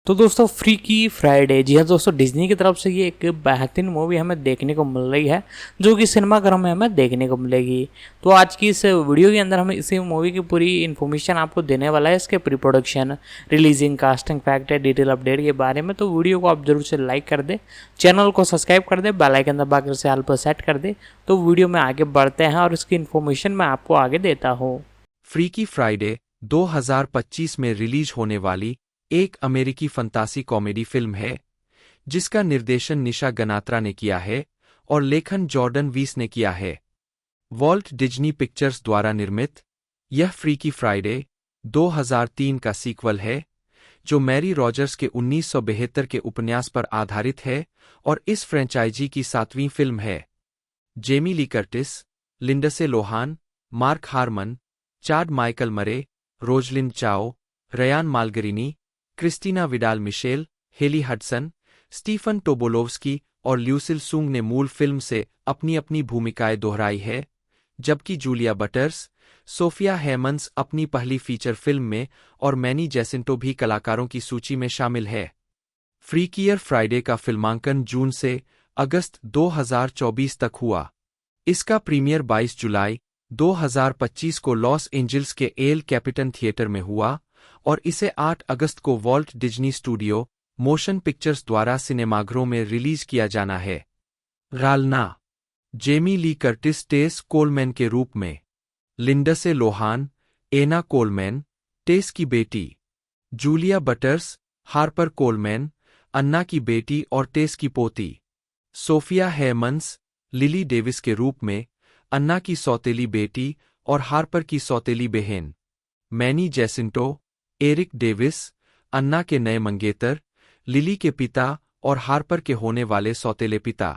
तो दोस्तों freaky Friday, जी हाँ दोस्तों, डिज्नी की तरफ से ये एक बेहतरीन मूवी हमें देखने को मिल रही है जो कि सिनेमाघरों में हमें देखने को मिलेगी। तो आज की इस वीडियो के अंदर हम इसी मूवी की पूरी इन्फॉर्मेशन आपको देने वाला है, इसके pre production, releasing, casting factor, detail update के बारे में। तो वीडियो को आप जरूर से लाइक कर दे, चैनल को सब्सक्राइब कर दे, बेल आइकन दबाकर से ऑल पर सेट कर दे। तो वीडियो में आगे बढ़ते हैं और इसकी इन्फॉर्मेशन मैं आपको आगे देता हूँ। फ्रीकी फ्राइडे 2025 में रिलीज होने वाली एक अमेरिकी फंतासी कॉमेडी फिल्म है जिसका निर्देशन निशा गनात्रा ने किया है और लेखन जॉर्डन वीस ने किया है। वॉल्ट डिज्नी पिक्चर्स द्वारा निर्मित यह फ्रीकी फ्राइडे 2003 का सीक्वल है जो मैरी रॉजर्स के 1972 के उपन्यास पर आधारित है और इस फ्रेंचाइजी की 7वीं फिल्म है। Jamie Lee Curtis, Lindsay Lohan, Mark Harmon, Chad Michael Murray, Rosalind Chao, Ryan Malgarini, Christina Vidal Mitchell, Haley Hudson, Stephen Tobolowsky और ल्यूसिल सूंग ने मूल फिल्म से अपनी अपनी भूमिकाएं दोहराई है, जबकि जूलिया बटर्स, सोफिया हेमंस अपनी पहली फीचर फिल्म में और मैनी जैसिंटो भी कलाकारों की सूची में शामिल है। फ्रीकियर फ्राइडे का फिल्मांकन जून से अगस्त 2024 तक हुआ। इसका प्रीमियर 22 जुलाई 2025 को लॉस एंजिल्स के एल कैपिटन थिएटर में हुआ और इसे 8 अगस्त को vault Disney Studios Motion pictures द्वारा सिनेमाघरों में रिलीज किया जाना है। रालना, जेमी ली कर्टिस टेस कोलमैन के रूप में, लिंडसे लोहान, एना कोलमैन, टेस की बेटी, जूलिया बटर्स, हार्पर कोलमैन, अन्ना की बेटी और टेस की पोती, सोफिया हेमंस, लिली डेविस के रूप में, अन्ना की सौतेली बेटी और हार्पर की सौतेली बहन, मैनी जैसिंटो, एरिक डेविस, अन्ना के नए मंगेतर, लिली के पिता और हार्पर के होने वाले सौतेले पिता,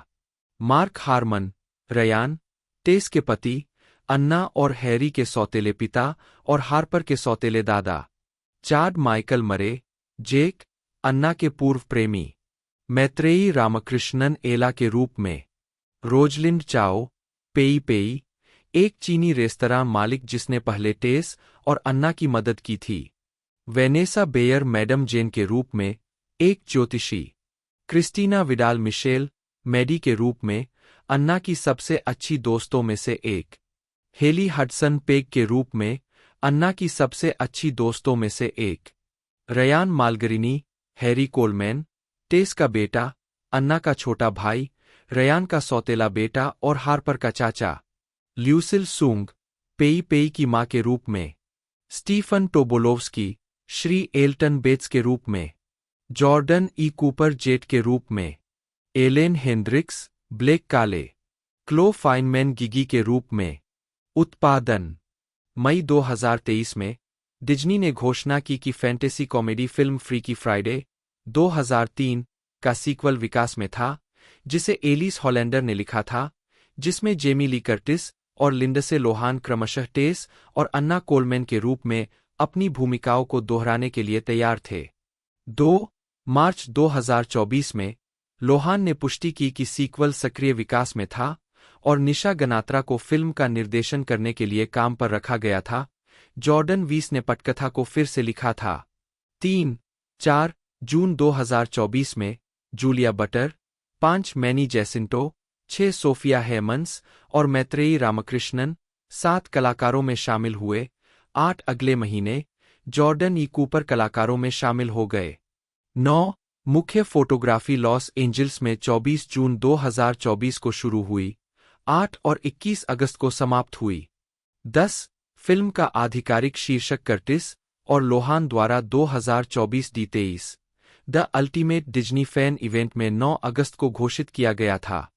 मार्क हारमन, रयान, टेस के पति, अन्ना और हैरी के सौतेले पिता और हार्पर के सौतेले दादा, चाड माइकल मरे, जेक, अन्ना के पूर्व प्रेमी, मैत्रेयी रामकृष्णन एला के रूप में, रोजलिंड चाओ, पेई पेई, एक चीनी रेस्तरां मालिक जिसने पहले टेस और अन्ना की मदद की थी, वेनेसा बेयर मैडम जेन के रूप में, एक ज्योतिषी, क्रिस्टीना विडाल मिशेल, मैडी के रूप में, अन्ना की सबसे अच्छी दोस्तों में से एक, हेली हडसन पेग के रूप में, अन्ना की सबसे अच्छी दोस्तों में से एक, रयान मालगरिनी, हैरी कोलमैन, टेस का बेटा, अन्ना का छोटा भाई, रयान का सौतेला बेटा और हार्पर का चाचा, ल्यूसिल सूंग, पेई पेई की मां के रूप में, स्टीफन टोबोलोव्स्की, श्री एल्टन बेट्स के रूप में, जॉर्डन ई कूपर जेट के रूप में, एलेन हेंड्रिक्स, ब्लेक काले, क्लो फाइनमैन गिगी के रूप में। उत्पादन मई 2023 में डिज्नी ने घोषणा की कि fantasy comedy film freaky Friday 2003 का सीक्वल विकास में था, जिसे एलिस हॉलैंडर ने लिखा था, जिसमें जेमी ली कर्टिस और लिंडसे लोहान क्रमशः टेस और अन्ना कोलमैन के रूप में अपनी भूमिकाओं को दोहराने के लिए तैयार थे। 2 मार्च 2024 में लोहान ने पुष्टि की कि सीक्वल सक्रिय विकास में था और निशा गनात्रा को फिल्म का निर्देशन करने के लिए काम पर रखा गया था। जॉर्डन वीस ने पटकथा को फिर से लिखा था। 3-4 जून 2024 में Julia Butter, 5 Manny Jacinto, 6 Sofia Hemans और मैत्रेयी रामकृष्णन 7 कलाकारों में शामिल हुए। 8 अगले महीने जॉर्डन ई कूपर कलाकारों में शामिल हो गए। 9 मुख्य फोटोग्राफी लॉस एंजिल्स में 24 जून 2024 को शुरू हुई, 8 और 21 अगस्त को समाप्त हुई। 10 फिल्म का आधिकारिक शीर्षक कर्टिस और लोहान द्वारा 2024 D23 the ultimate Disney fan event में 9 अगस्त को घोषित किया गया था।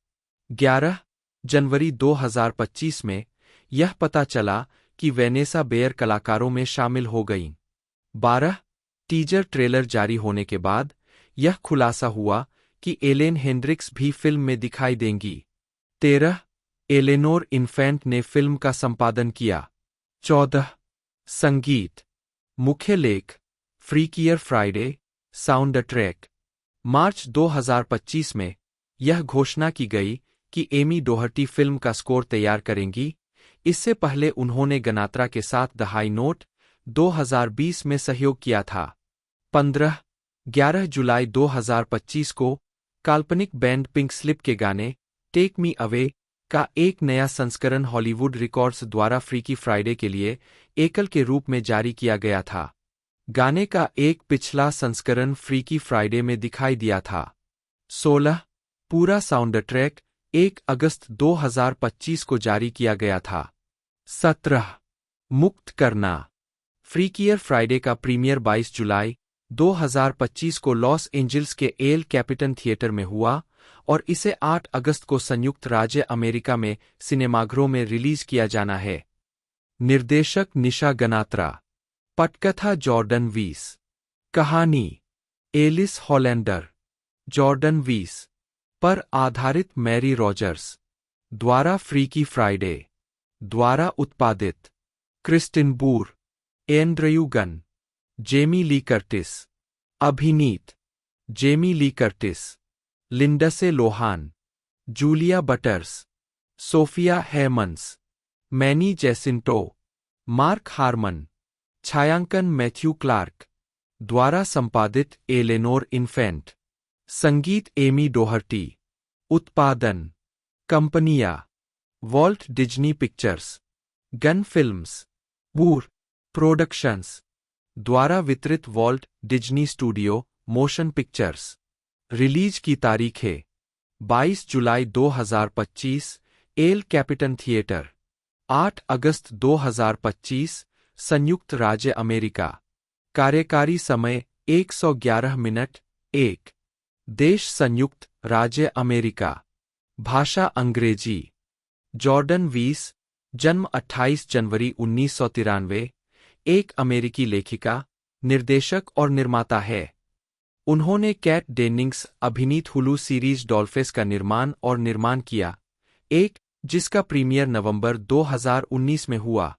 11 जनवरी 2025 में यह पता चला कि वेनेसा बेयर कलाकारों में शामिल हो गईं। 12 टीजर ट्रेलर जारी होने के बाद यह खुलासा हुआ कि एलेन हेंड्रिक्स भी फिल्म में दिखाई देंगी। 13 एलेनोर इन्फेंट ने फिल्म का संपादन किया। 14 संगीत मुख्य लेख फ्रीकियर फ्राइडे साउंड ट्रैक। मार्च 2025 में यह घोषणा की गई कि एमी डोहर्टी फिल्म का स्कोर तैयार करेंगी। इससे पहले उन्होंने गनात्रा के साथ द हाई नोट 2020 में सहयोग किया था। 15 11 जुलाई 2025 को काल्पनिक बैंड पिंक स्लिप के गाने टेक मी अवे का एक नया संस्करण हॉलीवुड रिकॉर्ड्स द्वारा फ्रीकी फ्राइडे के लिए एकल के रूप में जारी किया गया था। गाने का एक पिछला संस्करण फ्रीकी फ्राइडे में दिखाई दिया था। 16 पूरा साउंड ट्रैक 1 अगस्त 2025 को जारी किया गया था। 17 मुक्त करना फ्रीकियर फ्राइडे का प्रीमियर 22 जुलाई 2025 को लॉस एंजिल्स के एल कैपिटन थिएटर में हुआ और इसे 8 अगस्त को संयुक्त राज्य अमेरिका में सिनेमाघरों में रिलीज किया जाना है। निर्देशक निशा गनात्रा, पटकथा जॉर्डन वीस, कहानी एलिस हॉलैंडर, जॉर्डन वीस पर आधारित मैरी रॉजर्स द्वारा फ्रीकी फ्राइडे द्वारा उत्पादित, Kristin Burr, Andrew Gunn, Jamie Lee Curtis, अभिनीत Jamie Lee Curtis, Lindsay Lohan, Julia Butters, Sophia Hammons, Manny Jacinto, Mark Harmon, छायांकन मैथ्यू क्लार्क द्वारा संपादित एलेनोर इन्फेंट, संगीत एमी डोहर्टी, उत्पादन कंपनियां Walt Disney Pictures, Gunn Films, Burr Productions द्वारा वितरित Walt Disney Studios Motion Pictures. Release की तारीखें 22 जुलाई 2025 एल कैपिटन थिएटर, 8 अगस्त 2025 संयुक्त राज्य अमेरिका। कार्यकारी समय 111 मिनट। 1 देश संयुक्त राज्य अमेरिका। भाषा अंग्रेजी। जॉर्डन वीस, जन्म 28 जनवरी 1993, एक अमेरिकी लेखिका, निर्देशक और निर्माता है। उन्होंने कैट डेनिंग्स अभिनीत हुलू सीरीज डॉल्फेस का निर्माण किया, एक जिसका प्रीमियर नवंबर 2019 में हुआ।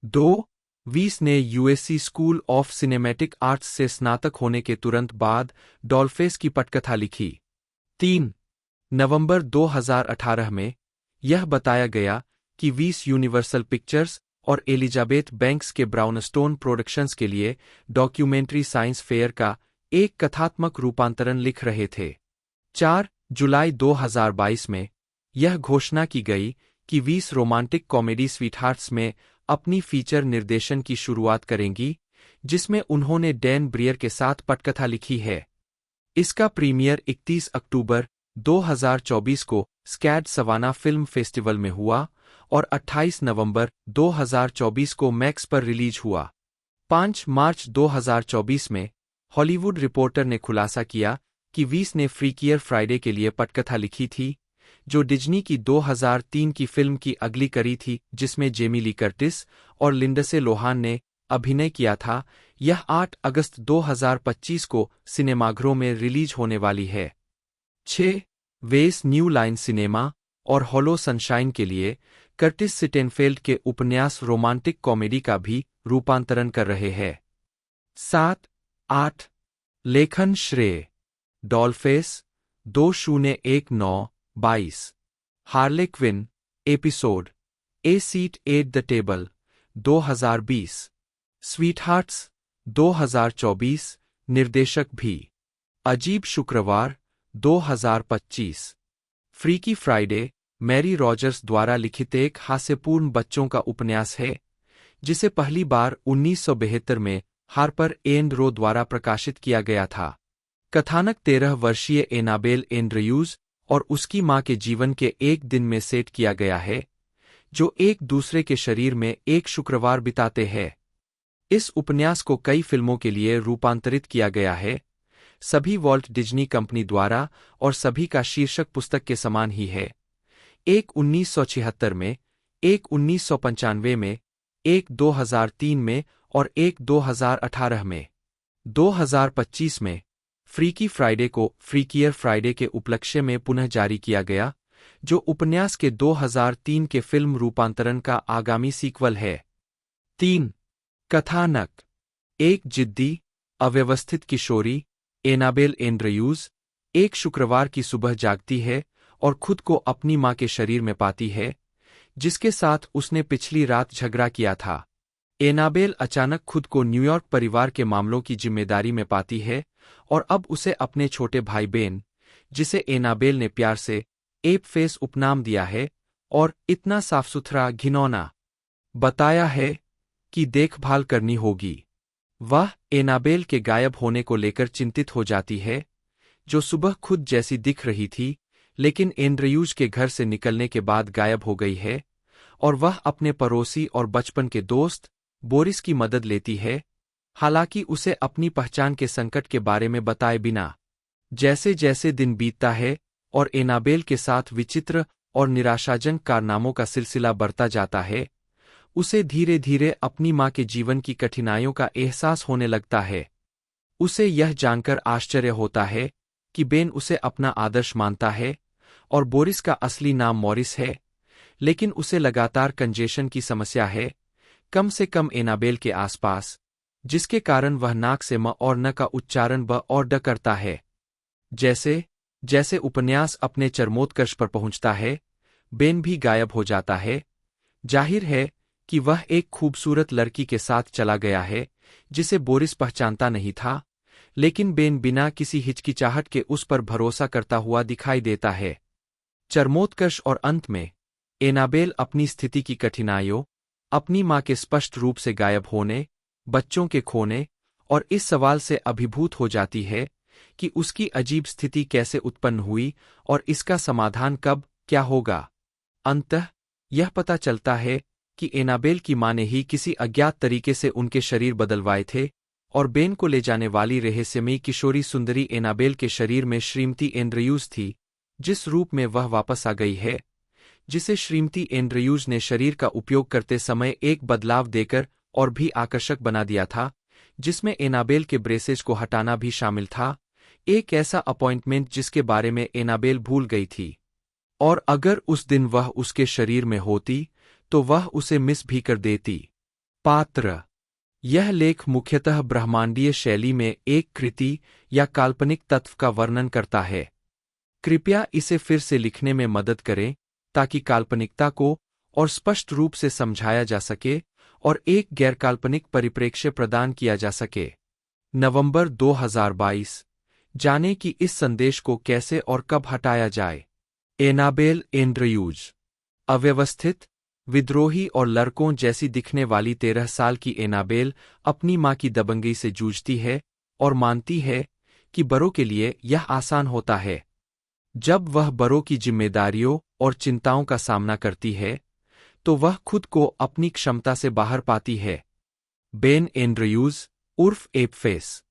2 वीस ने USC school of cinematic arts से स्नातक होने के तुरंत बाद डॉल्फेस की पटकथा लिखी। 3 नवंबर 2018 में यह बताया गया कि वीस यूनिवर्सल पिक्चर्स और एलिजाबेथ बैंक्स के ब्राउनस्टोन प्रोडक्शंस के लिए डॉक्यूमेंट्री साइंस फेयर का एक कथात्मक रूपांतरण लिख रहे थे। 4 जुलाई 2022 में यह घोषणा की गई कि वीस रोमांटिक कॉमेडी स्वीटहार्ट्स में अपनी फीचर निर्देशन की शुरुआत करेंगी, जिसमें उन्होंने डैन ब्रियर के साथ पटकथा लिखी है। इसका प्रीमियर 31 अक्टूबर 2024 को स्कैड सवाना फिल्म फेस्टिवल में हुआ और 28 नवंबर 2024 को मैक्स पर रिलीज हुआ। 5 मार्च 2024 में हॉलीवुड रिपोर्टर ने खुलासा किया कि वीस ने फ्रीकियर फ्राइडे के लिए पटकथा लिखी थी, जो डिज्नी की 2003 की फिल्म की अगली कड़ी थी, जिसमें जेमी ली कर्टिस और लिंडसे लोहान ने अभिनय किया था। यह 8 अगस्त 2025 को सिनेमाघरों में रिलीज होने वाली है। 6 वेस न्यू लाइन सिनेमा और हॉलो सनशाइन के लिए कर्टिस सिटेनफेल्ड के उपन्यास रोमांटिक कॉमेडी का भी रूपांतरण कर रहे हैं। 7 8 लेखन श्रेय Dollface 2019-22 Harley Quinn episode a seat at the table 2020 sweethearts 2024 निर्देशक भी अजीब शुक्रवार 2025 फ्रीकी फ्राइडे मैरी रॉजर्स द्वारा लिखित एक हास्यपूर्ण बच्चों का उपन्यास है, जिसे पहली बार 1972 में हार्पर एंड रो द्वारा प्रकाशित किया गया था। कथानक 13 वर्षीय एनाबेल एंड्रयूज और उसकी मां के जीवन के एक दिन में सेट किया गया है, जो एक दूसरे के शरीर में एक शुक्रवार बिताते हैं। इस उपन्यास को कई फिल्मों के लिए रूपांतरित किया गया है, सभी वॉल्ट डिज्नी कंपनी द्वारा, और सभी का शीर्षक पुस्तक के समान ही है। एक 1976 में, एक 1995 में, एक 2003 में और एक 2018 में। 2025 में फ्रीकी फ्राइडे को फ्रीकियर फ्राइडे के उपलक्ष्य में पुनः जारी किया गया, जो उपन्यास के 2003 के फिल्म रूपांतरण का आगामी सीक्वल है। 3 कथानक। एक जिद्दी, अव्यवस्थित किशोरी एनाबेल एंड्रयूज एक शुक्रवार की सुबह जागती है और खुद को अपनी मां के शरीर में पाती है, जिसके साथ उसने पिछली रात झगड़ा किया था। एनाबेल अचानक खुद को न्यूयॉर्क परिवार के मामलों की जिम्मेदारी में पाती है और अब उसे अपने छोटे भाई बेन, जिसे एनाबेल ने प्यार से एप फेस उपनाम दिया है और इतना साफ सुथरा घिनौना बताया है कि देखभाल करनी होगी। वह एनाबेल के गायब होने को लेकर चिंतित हो जाती है, जो सुबह खुद जैसी दिख रही थी लेकिन एंड्रयूज के घर से निकलने के बाद गायब हो गई है, और वह अपने पड़ोसी और बचपन के दोस्त बोरिस की मदद लेती है, हालांकि उसे अपनी पहचान के संकट के बारे में बताए बिना। जैसे जैसे दिन बीतता है और एनाबेल के साथ विचित्र और निराशाजनक कारनामों का सिलसिला बढ़ता जाता है, उसे धीरे धीरे अपनी मां के जीवन की कठिनाइयों का एहसास होने लगता है। उसे यह जानकर आश्चर्य होता है कि बेन उसे अपना आदर्श मानता है और बोरिस का असली नाम मॉरिस है, लेकिन उसे लगातार कंजेशन की समस्या है, कम से कम एनाबेल के आसपास, जिसके कारण वह नाक से म और न का उच्चारण ब और ड करता है। जैसे जैसे उपन्यास अपने चरमोत्कर्ष पर पहुंचता है, बेन भी गायब हो जाता है। जाहिर है कि वह एक खूबसूरत लड़की के साथ चला गया है जिसे बोरिस पहचानता नहीं था, लेकिन बेन बिना किसी हिचकिचाहट के उस पर भरोसा करता हुआ दिखाई देता है। चरमोत्कर्ष और अंत में एनाबेल अपनी स्थिति की कठिनाइयों, अपनी मां के स्पष्ट रूप से गायब होने, बच्चों के खोने और इस सवाल से अभिभूत हो जाती है कि उसकी अजीब स्थिति कैसे उत्पन्न हुई और इसका समाधान कब क्या होगा। अंततः यह पता चलता है कि एनाबेल की मां ने ही किसी अज्ञात तरीके से उनके शरीर बदलवाए थे और बेन को ले जाने वाली रहस्यमयी किशोरी सुंदरी एनाबेल के शरीर में श्रीमती एंड्रयूज थी, जिस रूप में वह वापस आ गई है, जिसे श्रीमती एंड्रयूज ने शरीर का उपयोग करते समय एक बदलाव देकर और भी आकर्षक बना दिया था, जिसमें एनाबेल के ब्रेसेज को हटाना भी शामिल था, एक ऐसा अपॉइंटमेंट जिसके बारे में एनाबेल भूल गई थी। और अगर उस दिन वह उसके शरीर में होती तो वह उसे मिस भी कर देती। पात्र। यह लेख मुख्यतः ब्रह्मांडीय शैली में एक कृति या काल्पनिक तत्व का वर्णन करता है। कृपया इसे फिर से लिखने में मदद करें ताकि काल्पनिकता को और स्पष्ट रूप से समझाया जा सके और एक गैरकाल्पनिक परिप्रेक्ष्य प्रदान किया जा सके। नवंबर 2022। जाने कि इस संदेश को कैसे और कब हटाया जाए। एनाबेल एंड्रयूज अव्यवस्थित, विद्रोही और लड़कों जैसी दिखने वाली 13 साल की एनाबेल अपनी मां की दबंगई से जूझती है और मानती है कि बड़ों के लिए यह आसान होता है। जब वह बड़ों की जिम्मेदारियों और चिंताओं का सामना करती है तो वह खुद को अपनी क्षमता से बाहर पाती है। बेन एंड्रयूज उर्फ एपफेस,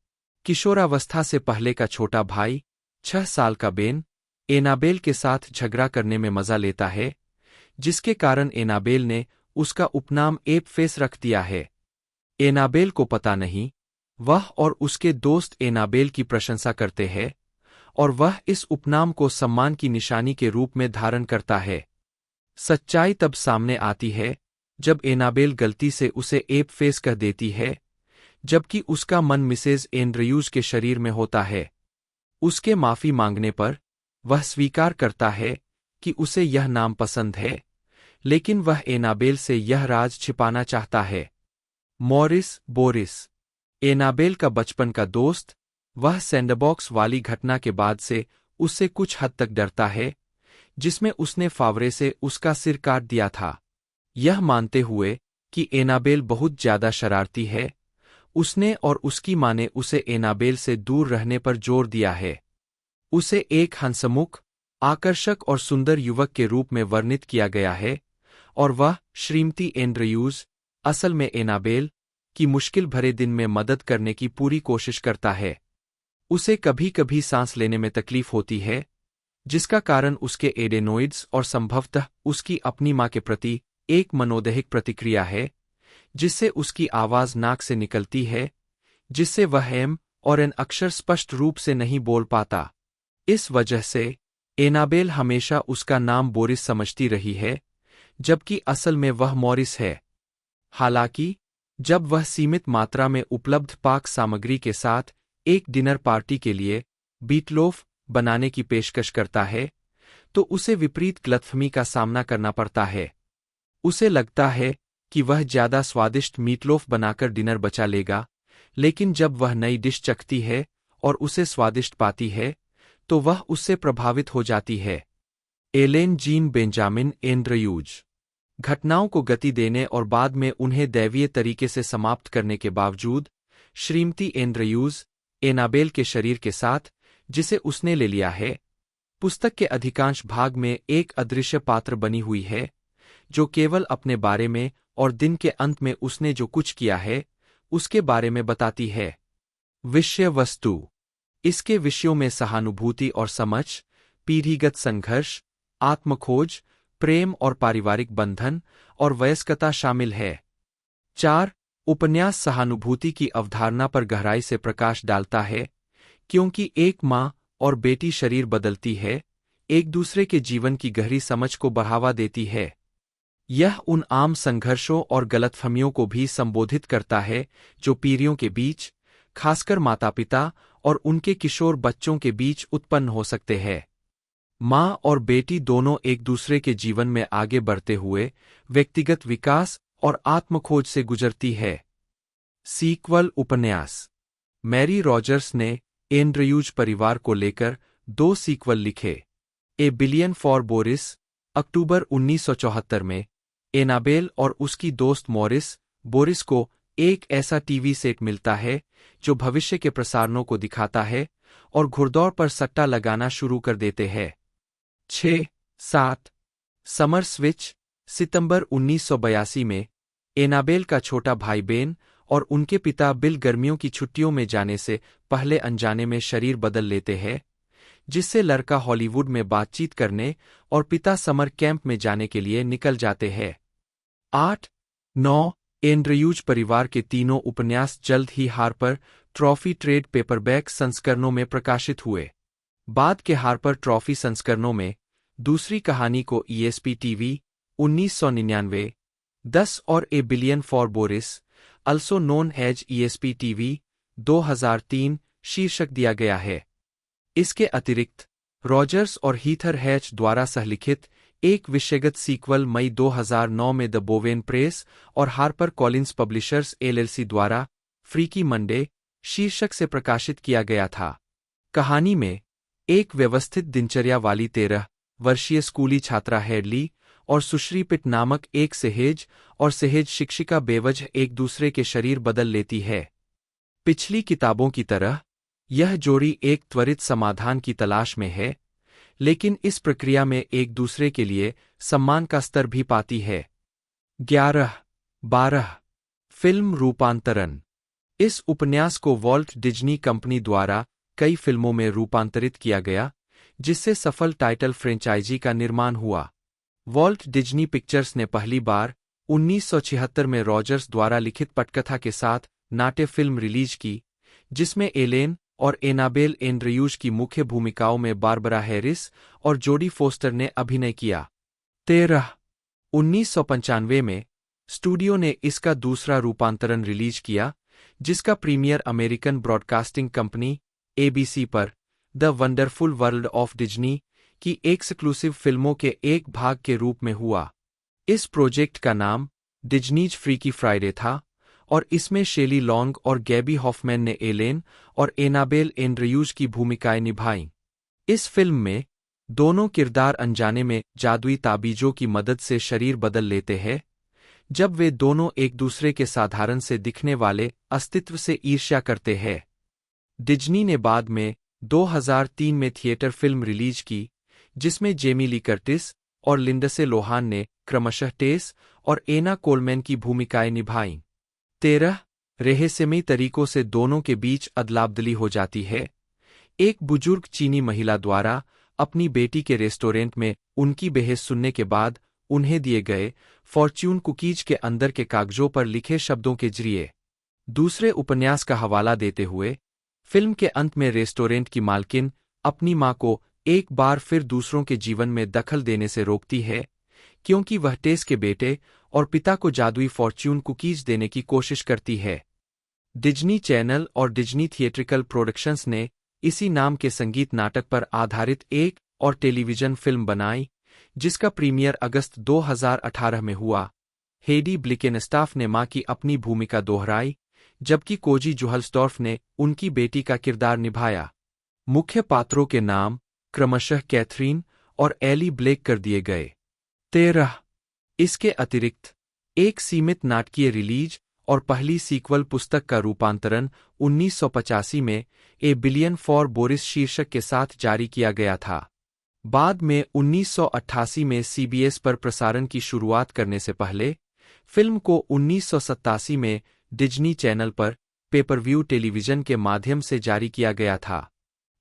किशोरावस्था से पहले का छोटा भाई, 6 साल का बेन, एनाबेल के साथ झगड़ा करने में मजा लेता है, जिसके कारण एनाबेल ने उसका उपनाम एपफेस रख दिया है। एनाबेल को पता नहीं, वह और उसके दोस्त एनाबेल की प्रशंसा करते हैं और वह इस उपनाम को सम्मान की निशानी के रूप में धारण करता है। सच्चाई तब सामने आती है जब एनाबेल गलती से उसे एपफेस कह देती है, जबकि उसका मन मिसेज एंड्रयूज के शरीर में होता है। उसके माफी मांगने पर वह स्वीकार करता है कि उसे यह नाम पसंद है, लेकिन वह एनाबेल से यह राज छिपाना चाहता है। मॉरिस बोरिस, एनाबेल का बचपन का दोस्त, वह सैंडबॉक्स वाली घटना के बाद से उससे कुछ हद तक डरता है, जिसमें उसने फावरे से उसका सिर काट दिया था। यह मानते हुए कि एनाबेल बहुत ज्यादा शरारती है, उसने और उसकी मां ने उसे एनाबेल से दूर रहने पर जोर दिया है। उसे एक हंसमुख, आकर्षक और सुंदर युवक के रूप में वर्णित किया गया है और वह श्रीमती एंड्रयूज असल में एनाबेल की मुश्किल भरे दिन में मदद करने की पूरी कोशिश करता है। उसे कभी कभी सांस लेने में तकलीफ होती है, जिसका कारण उसके एडेनोइड्स और संभवतः उसकी अपनी मां के प्रति एक मनोदैहिक प्रतिक्रिया है, जिससे उसकी आवाज नाक से निकलती है, जिससे वह एम और एन अक्षर स्पष्ट रूप से नहीं बोल पाता। इस वजह से एनाबेल हमेशा उसका नाम बोरिस समझती रही है, जबकि असल में वह मॉरिस है। हालांकि जब वह सीमित मात्रा में उपलब्ध पाक सामग्री के साथ एक डिनर पार्टी के लिए बीटलोफ बनाने की पेशकश करता है, तो उसे विपरीत गलतफहमी का सामना करना पड़ता है। उसे लगता है कि वह ज्यादा स्वादिष्ट मीटलोफ बनाकर डिनर बचा लेगा, लेकिन जब वह नई डिश चखती है और उसे स्वादिष्ट पाती है तो वह उससे प्रभावित हो जाती है। एलेन जीन बेंजामिन एंड्रयूज घटनाओं को गति देने और बाद में उन्हें दैवीय तरीके से समाप्त करने के बावजूद श्रीमती एंड्रयूज एनाबेल के शरीर के साथ, जिसे उसने ले लिया है, पुस्तक के अधिकांश भाग में एक अदृश्य पात्र बनी हुई है जो केवल अपने बारे में और दिन के अंत में उसने जो कुछ किया है उसके बारे में बताती है। विषय वस्तु इसके विषयों में सहानुभूति और समझ, पीढ़ीगत संघर्ष, आत्मखोज, प्रेम और पारिवारिक बंधन और वयस्कता शामिल है। 4. उपन्यास सहानुभूति की अवधारणा पर गहराई से प्रकाश डालता है, क्योंकि एक माँ और बेटी शरीर बदलती है, एक दूसरे के जीवन की गहरी समझ को बढ़ावा देती है। यह उन आम संघर्षों और गलतफहमियों को भी संबोधित करता है जो पीढ़ियों के बीच, खासकर माता-पिता और उनके किशोर बच्चों के बीच उत्पन्न हो सकते हैं। माँ और बेटी दोनों एक दूसरे के जीवन में आगे बढ़ते हुए व्यक्तिगत विकास और आत्मखोज से गुजरती है। सीक्वल उपन्यास मैरी रॉजर्स ने एंड्रयूज परिवार को लेकर 2 सीक्वल लिखे। ए बिलियन फॉर बोरिस अक्टूबर 1974 में एनाबेल और उसकी दोस्त बोरिस को एक ऐसा टीवी सेट मिलता है जो भविष्य के प्रसारणों को दिखाता है और घुड़दौड़ पर सट्टा लगाना शुरू कर देते हैं। 6-7 समर स्विच सितंबर 1982 में एनाबेल का छोटा भाई बेन और उनके पिता बिल गर्मियों की छुट्टियों में जाने से पहले अनजाने में शरीर बदल लेते हैं, जिससे लड़का हॉलीवुड में बातचीत करने और पिता समर कैंप में जाने के लिए निकल जाते हैं। 8-9 एंड्रयूज परिवार के तीनों उपन्यास जल्द ही हार्पर ट्रॉफी ट्रेड पेपरबैक संस्करणों में प्रकाशित हुए। बाद के हार्पर ट्रॉफी संस्करणों में दूसरी कहानी को ईएसपी टीवी 1999, 10 और a billion for Boris also known as ESP TV 2003 शीर्षक दिया गया है। इसके अतिरिक्त रॉजर्स और हीथर हैच द्वारा सहलिखित एक विषयगत सीक्वल मई 2009 में द बोवेन प्रेस और हार्पर कॉलिंस पब्लिशर्स एलएलसी द्वारा फ्रीकी मंडे शीर्षक से प्रकाशित किया गया था। कहानी में एक व्यवस्थित दिनचर्या वाली 13 वर्षीय स्कूली छात्रा हेडली और सुश्री पिट नामक एक सहेज और सहेज शिक्षिका बेवजह एक दूसरे के शरीर बदल लेती है। पिछली किताबों की तरह यह जोड़ी एक त्वरित समाधान की तलाश में है, लेकिन इस प्रक्रिया में एक दूसरे के लिए सम्मान का स्तर भी पाती है। 11-12 फिल्म रूपांतरण इस उपन्यास को वॉल्ट डिज्नी कंपनी द्वारा कई फिल्मों में रूपांतरित किया गया, जिससे सफल टाइटल फ्रेंचाइजी का निर्माण हुआ। वॉल्ट डिज्नी पिक्चर्स ने पहली बार 1976 में रॉजर्स द्वारा लिखित पटकथा के साथ नाट्य फिल्म रिलीज की, जिसमें एलेन और एनाबेल एंड्रयूज की मुख्य भूमिकाओं में बारबरा हैरिस और जोडी फोस्टर ने अभिनय किया। 1995 में स्टूडियो ने इसका दूसरा रूपांतरण रिलीज किया, जिसका premiere American Broadcasting Company ABC पर the Wonderful World of Disney की एक्सक्लूसिव फिल्मों के एक भाग के रूप में हुआ। इस प्रोजेक्ट का नाम डिज्नीज फ्रीकी फ्राइडे था और इसमें शेली लॉन्ग और गैबी हॉफमैन ने एलेन और एनाबेल एंड्रयूज की भूमिकाएं निभाईं। इस फिल्म में दोनों किरदार अनजाने में जादुई ताबीजों की मदद से शरीर बदल लेते हैं, जब वे दोनों एक दूसरे के साधारण से दिखने वाले अस्तित्व से ईर्ष्या करते हैं। डिज्नी ने बाद में 2003 में थिएटर फिल्म रिलीज की, जिसमें जेमी ली कर्टिस और लिंडसे लोहान ने क्रमशः टेस और एना कोलमैन की भूमिकाएं निभाईं। 13 रहस्यमयी तरीकों से दोनों के बीच अदलाबदली हो जाती है। एक बुजुर्ग चीनी महिला द्वारा अपनी बेटी के रेस्टोरेंट में उनकी बहस सुनने के बाद उन्हें दिए गए फॉर्च्यून कुकीज के अंदर के कागजों पर लिखे शब्दों के जरिए दूसरे उपन्यास का हवाला देते हुए, फिल्म के अंत में रेस्टोरेंट की मालकिन अपनी मां को एक बार फिर दूसरों के जीवन में दखल देने से रोकती है, क्योंकि वह टेस के बेटे और पिता को जादुई फॉर्च्यून कुकीज देने की कोशिश करती है। डिज्नी चैनल और डिज्नी थिएट्रिकल प्रोडक्शंस ने इसी नाम के संगीत नाटक पर आधारित एक और टेलीविजन फिल्म बनाई, जिसका प्रीमियर अगस्त 2018 में हुआ। हेडी ब्लिकेनस्टाफ ने मां की अपनी भूमिका दोहराई, जबकि कोजी जुहल्सडॉर्फ ने उनकी बेटी का किरदार निभाया। मुख्य पात्रों के नाम क्रमशः कैथरीन और एली ब्लेक कर दिए गए। 13 इसके अतिरिक्त एक सीमित नाटकीय रिलीज और पहली सीक्वल पुस्तक का रूपांतरण 1985 में ए बिलियन फॉर बोरिस शीर्षक के साथ जारी किया गया था। बाद में 1988 में सीबीएस पर प्रसारण की शुरुआत करने से पहले फिल्म को 1987 में डिज्नी चैनल पर पेपरव्यू टेलीविजन के माध्यम से जारी किया गया था।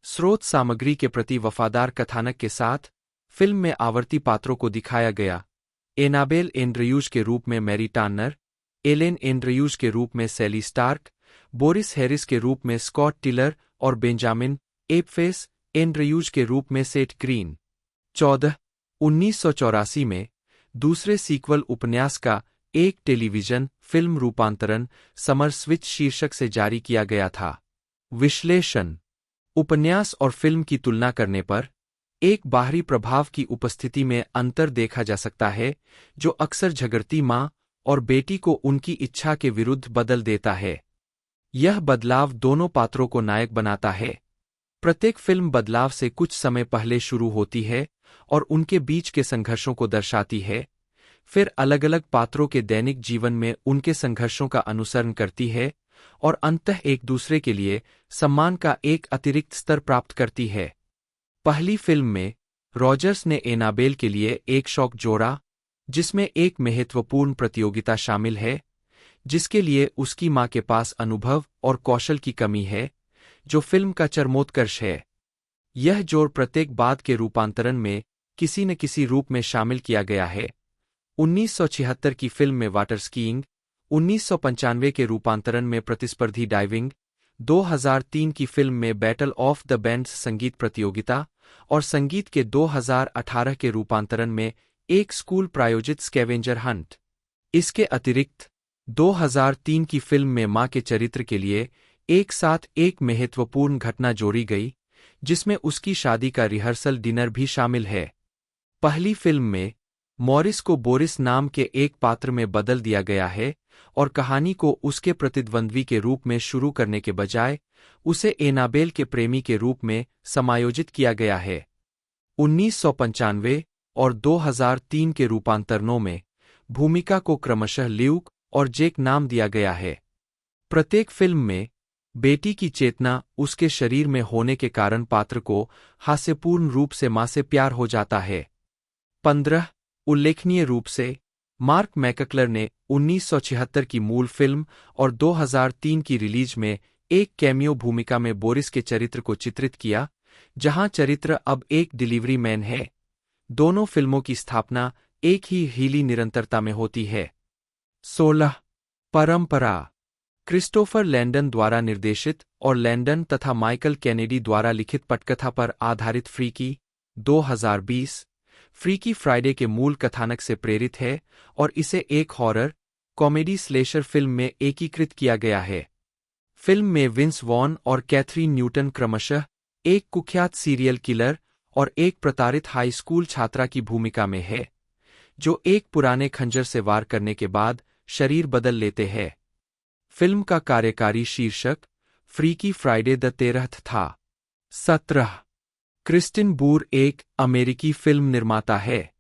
स्रोत सामग्री के प्रति वफादार कथानक के साथ फिल्म में आवर्ती पात्रों को दिखाया गया। एनाबेल एंड्रयूज के रूप में मैरी टार्नर, एलेन एंड्रयूज के रूप में सैली स्टार्क, बोरिस हैरिस के रूप में स्कॉट टिलर और बेंजामिन एपफेस एंड्रयूज के रूप में सेठ ग्रीन। 14 1984 में दूसरे सीक्वल उपन्यास का एक टेलीविजन फिल्म रूपांतरण समर स्विच शीर्षक से जारी किया गया था। विश्लेषण: उपन्यास और फिल्म की तुलना करने पर एक बाहरी प्रभाव की उपस्थिति में अंतर देखा जा सकता है, जो अक्सर झगड़ती मां और बेटी को उनकी इच्छा के विरुद्ध बदल देता है। यह बदलाव दोनों पात्रों को नायक बनाता है। प्रत्येक फिल्म बदलाव से कुछ समय पहले शुरू होती है और उनके बीच के संघर्षों को दर्शाती है, फिर अलग-अलग पात्रों के दैनिक जीवन में उनके संघर्षों का अनुसरण करती है और अंततः एक दूसरे के लिए सम्मान का एक अतिरिक्त स्तर प्राप्त करती है। पहली फिल्म में रॉजर्स ने एनाबेल के लिए एक शौक जोड़ा, जिसमें एक महत्वपूर्ण प्रतियोगिता शामिल है, जिसके लिए उसकी मां के पास अनुभव और कौशल की कमी है, जो फिल्म का चरमोत्कर्ष है। यह जोड़ प्रत्येक बाद के रूपांतरण में किसी न किसी रूप में शामिल किया गया है। 1976 की फिल्म में वाटर स्कीइंग, 1995 के रूपांतरण में प्रतिस्पर्धी डाइविंग, 2003 की फिल्म में बैटल ऑफ द बैंड्स संगीत प्रतियोगिता और संगीत के 2018 के रूपांतरण में एक स्कूल प्रायोजित स्कैवेंजर हंट। इसके अतिरिक्त 2003 की फिल्म में मां के चरित्र के लिए एक साथ एक महत्वपूर्ण घटना जोड़ी गई, जिसमें उसकी शादी का रिहर्सल डिनर भी शामिल है। पहली फिल्म में मॉरिस को बोरिस नाम के एक पात्र में बदल दिया गया है और कहानी को उसके प्रतिद्वंद्वी के रूप में शुरू करने के बजाय उसे एनाबेल के प्रेमी के रूप में समायोजित किया गया है। 1995 और 2003 के रूपांतरणों में भूमिका को क्रमशः ल्यूक और जेक नाम दिया गया है। प्रत्येक फिल्म में बेटी की चेतना उसके शरीर में होने के कारण पात्र को हास्यपूर्ण रूप से मां से प्यार हो जाता है। 15 उल्लेखनीय रूप से मार्क मैकक्लर ने 1976 की मूल फिल्म और 2003 की रिलीज में एक कैमियो भूमिका में बोरिस के चरित्र को चित्रित किया, जहां चरित्र अब एक डिलीवरी मैन है। दोनों फिल्मों की स्थापना एक ही हीली निरंतरता में होती है। 16 परंपरा क्रिस्टोफर लैंडन द्वारा निर्देशित और लैंडन तथा माइकल केनेडी द्वारा लिखित पटकथा पर आधारित फ्रीकी 2020 फ्रीकी फ्राइडे के मूल कथानक से प्रेरित है और इसे एक हॉरर कॉमेडी स्लेशर फिल्म में एकीकृत किया गया है। फिल्म में विंस वॉन और कैथरीन न्यूटन क्रमशः एक कुख्यात सीरियल किलर और एक प्रताड़ित हाई स्कूल छात्रा की भूमिका में है, जो एक पुराने खंजर से वार करने के बाद शरीर बदल लेते हैं। फिल्म का कार्यकारी शीर्षक फ्रीकी फ्राइडे द 13th था। 17 क्रिस्टिन बूर एक अमेरिकी फिल्म निर्माता है।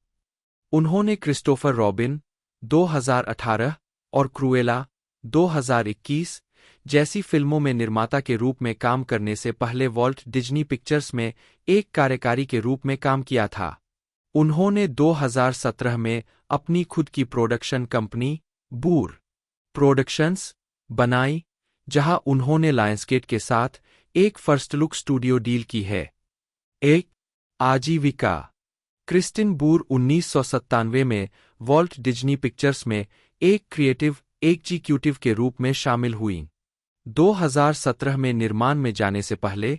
उन्होंने क्रिस्टोफर रॉबिन 2018 और क्रूएला 2021 जैसी फिल्मों में निर्माता के रूप में काम करने से पहले वॉल्ट डिज्नी पिक्चर्स में एक कार्यकारी के रूप में काम किया था। उन्होंने 2017 में अपनी खुद की प्रोडक्शन कंपनी बूर प्रोडक्शंस बनाई, जहां उन्होंने लायंसगेट के साथ एक फर्स्ट लुक स्टूडियो डील की है। एक आजीविका क्रिस्टिन बूर 1997 में वॉल्ट डिज्नी पिक्चर्स में एक क्रिएटिव एग्जीक्यूटिव के रूप में शामिल हुई। 2017 में निर्माण में जाने से पहले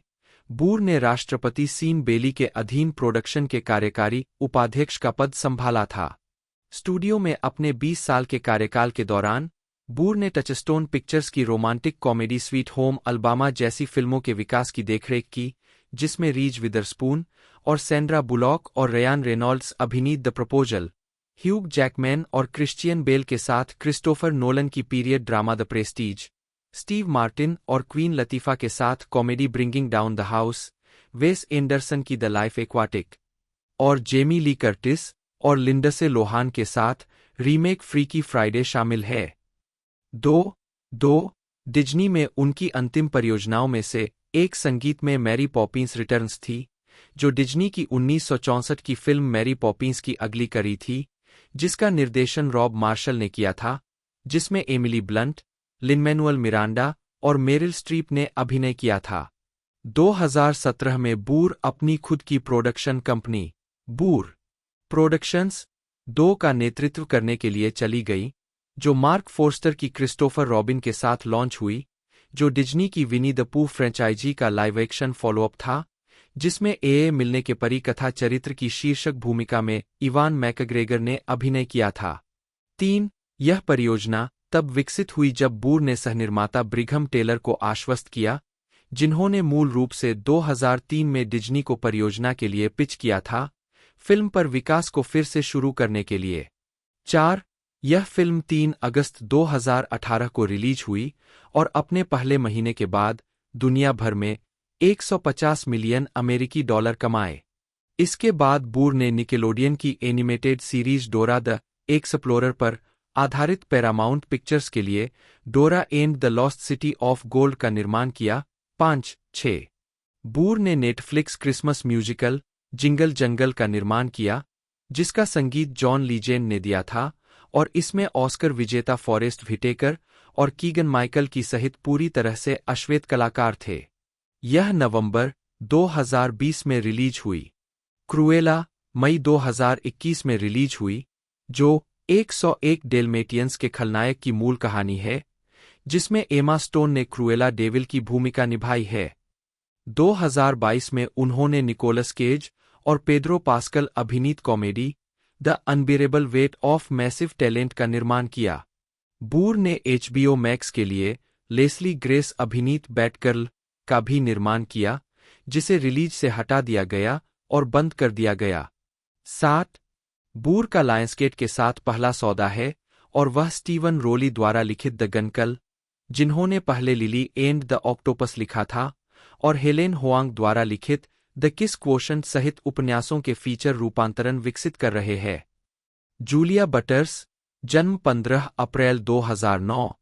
बूर ने राष्ट्रपति सीन बेली के अधीन प्रोडक्शन के कार्यकारी उपाध्यक्ष का पद संभाला था। स्टूडियो में अपने 20 साल के कार्यकाल के दौरान बूर ने टचस्टोन पिक्चर्स की romantic comedy sweet home Alabama जैसी फिल्मों के विकास की देखरेख की, जिसमें रीज विदरस्पून और सैंड्रा बुलॉक और रयान रेनॉल्ड्स अभिनीत द प्रपोजल ह्यूग जैकमैन और क्रिश्चियन बेल के साथ क्रिस्टोफर नोलन की period drama the Prestige, Steve Martin और क्वीन लतीफ़ा के साथ comedy bringing down the house, वेस एंडरसन की द लाइफ एक्वाटिक, और जेमी ली कर्टिस और लिंडसे लोहान के साथ रीमेक फ्रीकी फ्राइडे शामिल है। 2 डिज्नी में उनकी अंतिम परियोजनाओं में से एक संगीत में मैरी पॉपिंस रिटर्न्स थी, जो डिज्नी की 1964 की फिल्म मैरी पॉपिंस की अगली कड़ी थी, जिसका निर्देशन रॉब मार्शल ने किया था, जिसमें एमिली ब्लंट, लिन-मैनुअल मिरांडा और मेरिल स्ट्रीप ने अभिनय किया था। 2017 में बूर अपनी खुद की प्रोडक्शन कंपनी बूर प्रोडक्शंस 2 का नेतृत्व करने के लिए चली गई, जो मार्क फोर्स्टर की क्रिस्टोफर रॉबिन के साथ लॉन्च हुई, जो डिज्नी की विनी द पूह फ्रेंचाइजी का लाइव एक्शन फॉलोअप था, जिसमें ए मिलने के परिकथा चरित्र की शीर्षक भूमिका में इवान मैकग्रेगर ने अभिनय किया था। 3 यह परियोजना तब विकसित हुई जब बूर ने सहनिर्माता ब्रिघम टेलर को आश्वस्त किया, जिन्होंने मूल रूप से 2003 में डिज्नी को परियोजना के लिए पिच किया था, फिल्म पर विकास को फिर से शुरू करने के लिए। 4 यह फिल्म 3 अगस्त 2018 को रिलीज हुई और अपने पहले महीने के बाद दुनिया भर में 150 मिलियन अमेरिकी डॉलर कमाए। इसके बाद बूर ने निकेलोडियन की animated series Dora the explorer पर आधारित पैरामाउंट पिक्चर्स के लिए डोरा and the lost city of gold का निर्माण किया। 5-6 बूर ने नेटफ्लिक्स क्रिसमस म्यूजिकल जिंगल जंगल का निर्माण किया, जिसका संगीत जॉन लीजेंड ने दिया था, और इसमें ऑस्कर विजेता फॉरेस्ट व्हिटेकर और कीगन माइकल की सहित पूरी तरह से अश्वेत कलाकार थे। यह नवंबर 2020 में रिलीज हुई। क्रूएला मई 2021 में रिलीज हुई, जो 101 डेलमेटियंस के खलनायक की मूल कहानी है, जिसमें एमा स्टोन ने क्रूएला डेविल की भूमिका निभाई है। 2022 में उन्होंने निकोलस केज और पेड्रो पास्कल अभिनीत comedy the Unbearable Weight of Massive Talent का निर्माण किया। बूर ने HBO मैक्स के लिए लेस्ली ग्रेस अभिनीत बैटगर्ल का भी निर्माण किया, जिसे रिलीज से हटा दिया गया और बंद कर दिया गया। 7 बूर का लायंसगेट के साथ पहला सौदा है, और वह स्टीवन रोली द्वारा लिखित द गनकल, जिन्होंने पहले लिली एंड द ऑक्टोपस लिखा था, और हेलेन होआंग द्वारा लिखित द किस क्वोशंट सहित उपन्यासों के फीचर रूपांतरण विकसित कर रहे हैं। जूलिया बटर्स, जन्म 15 अप्रैल 2009,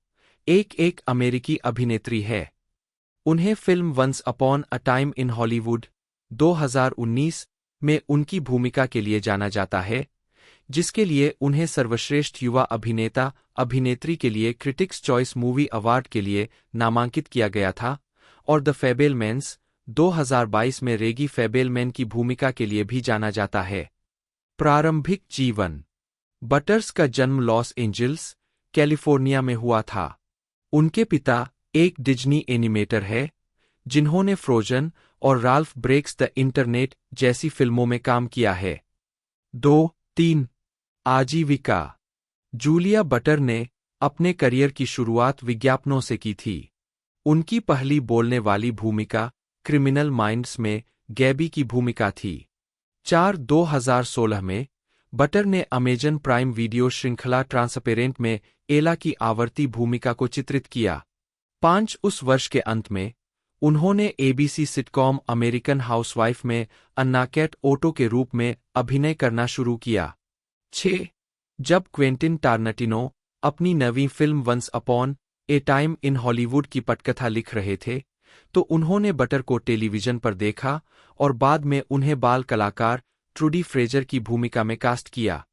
एक अमेरिकी अभिनेत्री है। उन्हें film once upon a time in Hollywood 2019 में उनकी भूमिका के लिए जाना जाता है, जिसके लिए उन्हें सर्वश्रेष्ठ युवा अभिनेता अभिनेत्री के लिए क्रिटिक्स चॉइस मूवी अवार्ड के लिए नामांकित किया गया था, और द फैबेलमैन्स 2022 में रेगी फैबेलमैन की भूमिका के लिए भी जाना जाता है। प्रारंभिक जीवन। बटर्स का जन्म लॉस एंजल्स, कैलिफोर्निया में हुआ था। उनके पिता एक डिज्नी एनिमेटर है, जिन्होंने फ्रोजन और राल्फ ब्रेक्स द इंटरनेट जैसी फिल्मों में काम किया है। 2-3 आजीविका। जूलिया बटर ने अपने करियर की शुरुआत विज्ञापनों से की थी। उनकी पहली बोलने वाली भूमिका क्रिमिनल माइंड्स में गैबी की भूमिका थी। 2016 में बटर ने अमेजन प्राइम वीडियो श्रृंखला ट्रांसपेरेंट में एला की आवर्ती भूमिका को चित्रित किया। 5 उस वर्ष के अंत में उन्होंने ABC सिटकॉम अमेरिकन हाउसवाइफ में अन्ना कैट ओटो के रूप में अभिनय करना शुरू किया। 6 जब क्वेंटिन टारनटिनो अपनी नवीं film once upon a time in Hollywood की पटकथा लिख रहे थे, तो उन्होंने बटर को टेलीविजन पर देखा और बाद में उन्हें बाल कलाकार ट्रूडी फ्रेजर की भूमिका में कास्ट किया।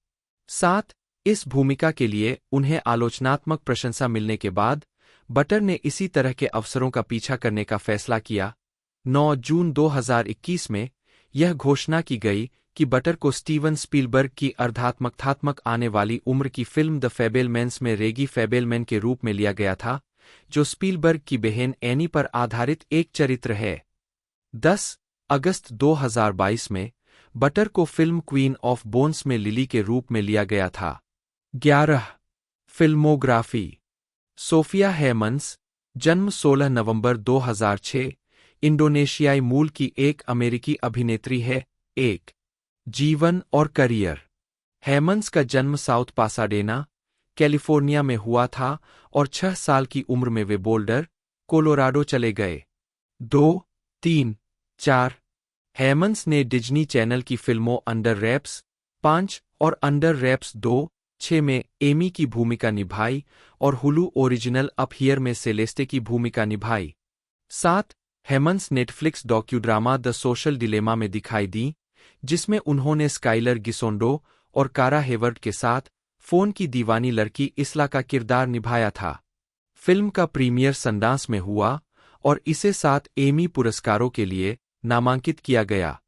7 इस भूमिका के लिए उन्हें आलोचनात्मक प्रशंसा मिलने के बाद बटर ने इसी तरह के अवसरों का पीछा करने का फैसला किया। 9 जून 2021 में यह घोषणा की गई कि बटर को स्टीवन स्पीलबर्ग की अर्धात्मकथात्मक आने वाली उम्र की फिल्म द फैबेलमैन्स में रेगी फैबेलमैन के रूप में लिया गया था, जो स्पीलबर्ग की बहन एनी पर आधारित एक चरित्र है। 10 अगस्त 2022 में बटर को फिल्म क्वीन ऑफ बोन्स में लिली के रूप में लिया गया था। 11 फिल्मोग्राफी। सोफिया हेमंस, जन्म 16 नवंबर 2006, इंडोनेशियाई मूल की एक अमेरिकी अभिनेत्री है। 1 जीवन और करियर। हेमंस का जन्म साउथ पासाडेना, कैलिफोर्निया में हुआ था और 6 साल की उम्र में वे बोल्डर, कोलोराडो चले गए। 2, 3, 4 हेमंस ने डिज्नी चैनल की फिल्मों अंडर रैप्स 5 और अंडर रैप्स 2, 6 में एमी की भूमिका निभाई और हुलू ओरिजिनल अप हियर में सेलेस्टे की भूमिका निभाई। 7 Hammons Netflix docudrama the Social Dilemma में दिखाई दी, जिसमें उन्होंने स्काइलर गिसोंडो और कारा हेवर्ड के साथ फोन की दीवानी लड़की इसला का किरदार निभाया था। फिल्म का प्रीमियर सनडांस में हुआ और इसे 7 एमी पुरस्कारों के लिए नामांकित किया गया।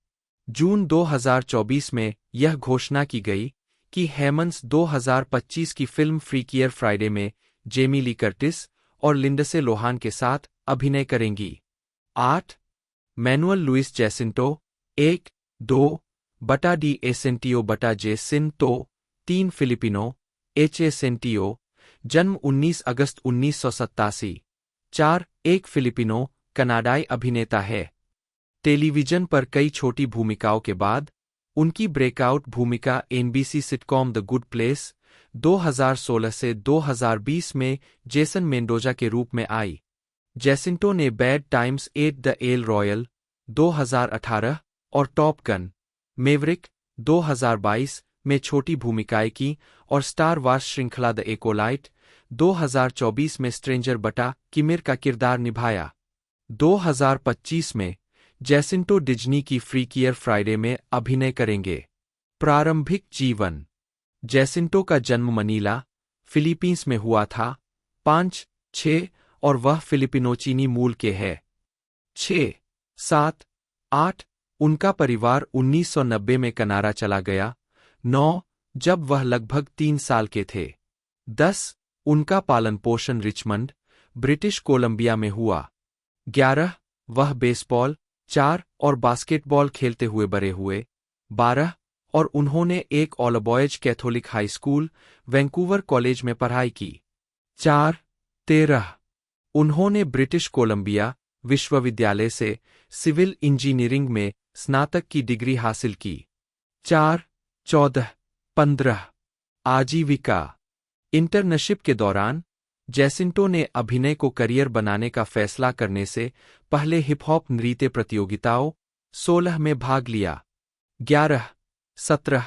जून 2024 में यह घोषणा की गई कि हेमंस 2025 की फिल्म फ्रीकियर फ्राइडे में जेमी ली कर्टिस और लिंडसे लोहान के साथ अभिनय करेंगी। 8 मैनुअल लुइस जैसिंटो 1, 2 बटा डी एसेंटियो बटा जे सिंतो 3 फिलिपिनो एच एसेंटियो जन्म 19 अगस्त 1987। 4 एक फिलिपिनो कनाडाई अभिनेता है। टेलीविजन पर कई छोटी भूमिकाओं के बाद उनकी ब्रेकआउट भूमिका NBC sitcom the good place 2016 से 2020 में जेसन मेंडोजा के रूप में आई। जैसिंटो ने bad times at the L royal 2018 और टॉप गन मेवरिक 2022 में छोटी भूमिकाएं की और स्टार वार्स श्रृंखला द एकोलाइट 2024 में स्ट्रेंजर बटा किमिर का किरदार निभाया। 2025 में जैसिंटो डिज्नी की फ्रीकियर फ्राइडे में अभिनय करेंगे। प्रारंभिक जीवन जैसिंटो का जन्म मनीला, फिलीपींस में हुआ था। 5, 6 और वह फिलिपिनो-चीनी मूल के है। 6, 7, 8 उनका परिवार 1990 में कनाडा चला गया। 9 जब वह लगभग 3 साल के थे। 10 उनका पालन पोषण रिचमंड, ब्रिटिश कोलंबिया में हुआ। 11 वह बेसबॉल, 4 और बास्केटबॉल खेलते हुए बड़े हुए। 12 और उन्होंने एक all boys Catholic high school, Vancouver college में पढ़ाई की। 4, 13 उन्होंने ब्रिटिश कोलंबिया विश्वविद्यालय से सिविल इंजीनियरिंग में स्नातक की डिग्री हासिल की। 4, 14, 15 आजीविका इंटर्नशिप के दौरान जैसिंटो ने अभिनय को करियर बनाने का फैसला करने से पहले हिप हॉप नृत्य प्रतियोगिताओं 16 में भाग लिया। 11, 17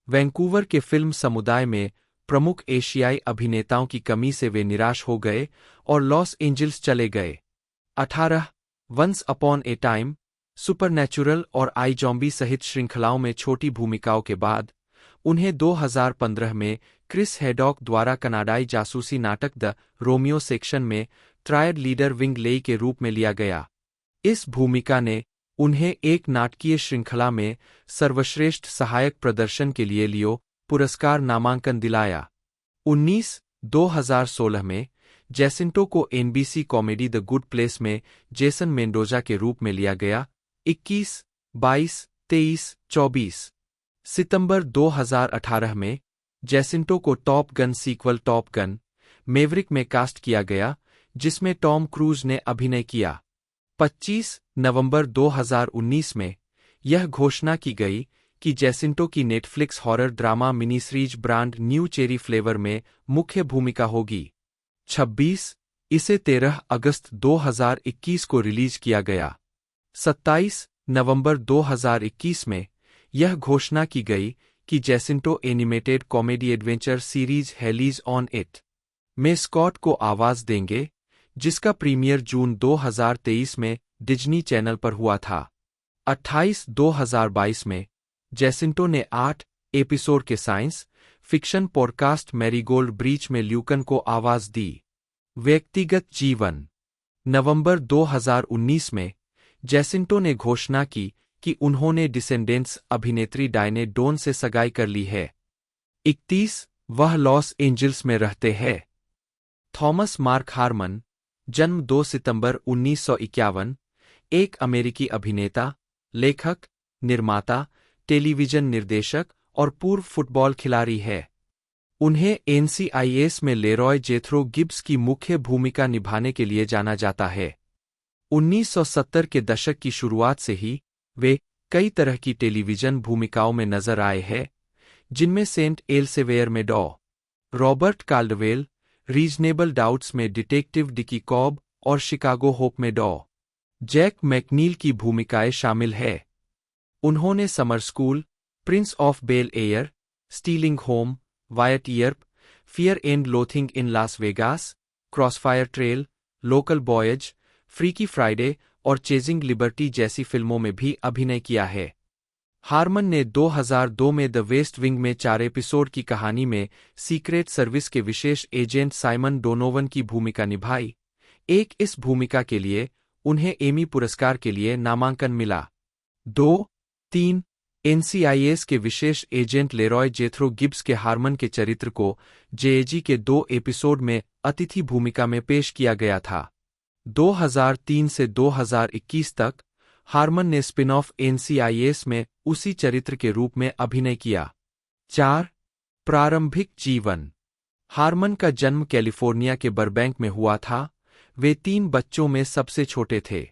वैंकूवर के फिल्म समुदाय में प्रमुख एशियाई अभिनेताओं की कमी से वे निराश हो गए और लॉस एंजल्स चले गए। 18 once upon a time, supernatural और आई जॉम्बी सहित श्रृंखलाओं में छोटी भूमिकाओं के बाद उन्हें 2015 में क्रिस हैडॉक द्वारा कनाडाई जासूसी नाटक द रोमियो सेक्शन में ट्रायड लीडर विंग लेई के रूप में लिया गया। इस भूमिका ने उन्हें एक नाटकीय श्रृंखला में सर्वश्रेष्ठ सहायक प्रदर्शन के लिए लियो पुरस्कार नामांकन दिलाया। 19 2016 में जैसिंटो को NBC comedy the good place में जेसन मेंडोजा के रूप में लिया गया। 21, 22, 23, 24 सितंबर 2018 में जैसिंटो को Top Gun sequel Top Gun Maverick में कास्ट किया गया, जिसमें टॉम क्रूज ने अभिनय किया। 25 नवंबर 2019 में यह घोषणा की गई कि जैसिंटो की Netflix horror drama mini series brand new cherry flavour में मुख्य भूमिका होगी। 26 इसे 13 अगस्त 2021 को रिलीज किया गया। 27 नवंबर 2021 में यह घोषणा की गई कि Jacinto animated comedy adventure series Hailey's On It में स्कॉट को आवाज देंगे, जिसका प्रीमियर जून 2023 में डिज्नी चैनल पर हुआ था। 28 2022 में जैसिंटो ने 8 एपिसोड के science fiction podcast marigold breach में ल्यूकन को आवाज दी। व्यक्तिगत जीवन नवंबर 2019 में जैसिंटो ने घोषणा की कि उन्होंने डिसेंडेंट्स अभिनेत्री डायने डोन से सगाई कर ली है। 31 वह लॉस एंजल्स में रहते हैं। थॉमस मार्क हार्मन जन्म 2 सितंबर 1951 एक अमेरिकी अभिनेता, लेखक, निर्माता, टेलीविजन निर्देशक और पूर्व फुटबॉल खिलाड़ी है। उन्हें एनसीआईएस में लेरॉय जेथरो गिब्स की मुख्य भूमिका निभाने के लिए जाना जाता है। 1970 के दशक की शुरुआत से ही वे कई तरह की टेलीविजन भूमिकाओं में नजर आए हैं, जिनमें सेंट एलसेवियर में Dr Robert Caldwell, Reasonable Doubts में डिटेक्टिव डिकी कॉब और शिकागो होप में डॉ जैक मैकनील की भूमिकाएं शामिल है। उन्होंने Summer School, Prince of Bel Air, Stealing Home, Wyatt Earp, Fear and Loathing in Las Vegas, Crossfire Trail, Local Boys, Freaky Friday और Chasing Liberty जैसी फिल्मों में भी अभिनय किया है। हार्मन ने 2002 में द वेस्ट विंग में 4 एपिसोड की कहानी में सीक्रेट सर्विस के विशेष एजेंट साइमन डोनोवन की भूमिका निभाई। इस भूमिका के लिए उन्हें एमी पुरस्कार के लिए नामांकन मिला। 2-3 एनसीआईएस के विशेष एजेंट लेरॉय जेथरो गिब्स के हार्मन के चरित्र को जेएजी के 2 एपिसोड में अतिथि भूमिका में पेश किया गया था। 2003 से 2021 तक हार्मन ने स्पिन ऑफ एनसीआईएस में उसी चरित्र के रूप में अभिनय किया। 4 प्रारंभिक जीवन। हार्मन का जन्म कैलिफोर्निया के बरबैंक में हुआ था। वे 3 बच्चों में सबसे छोटे थे।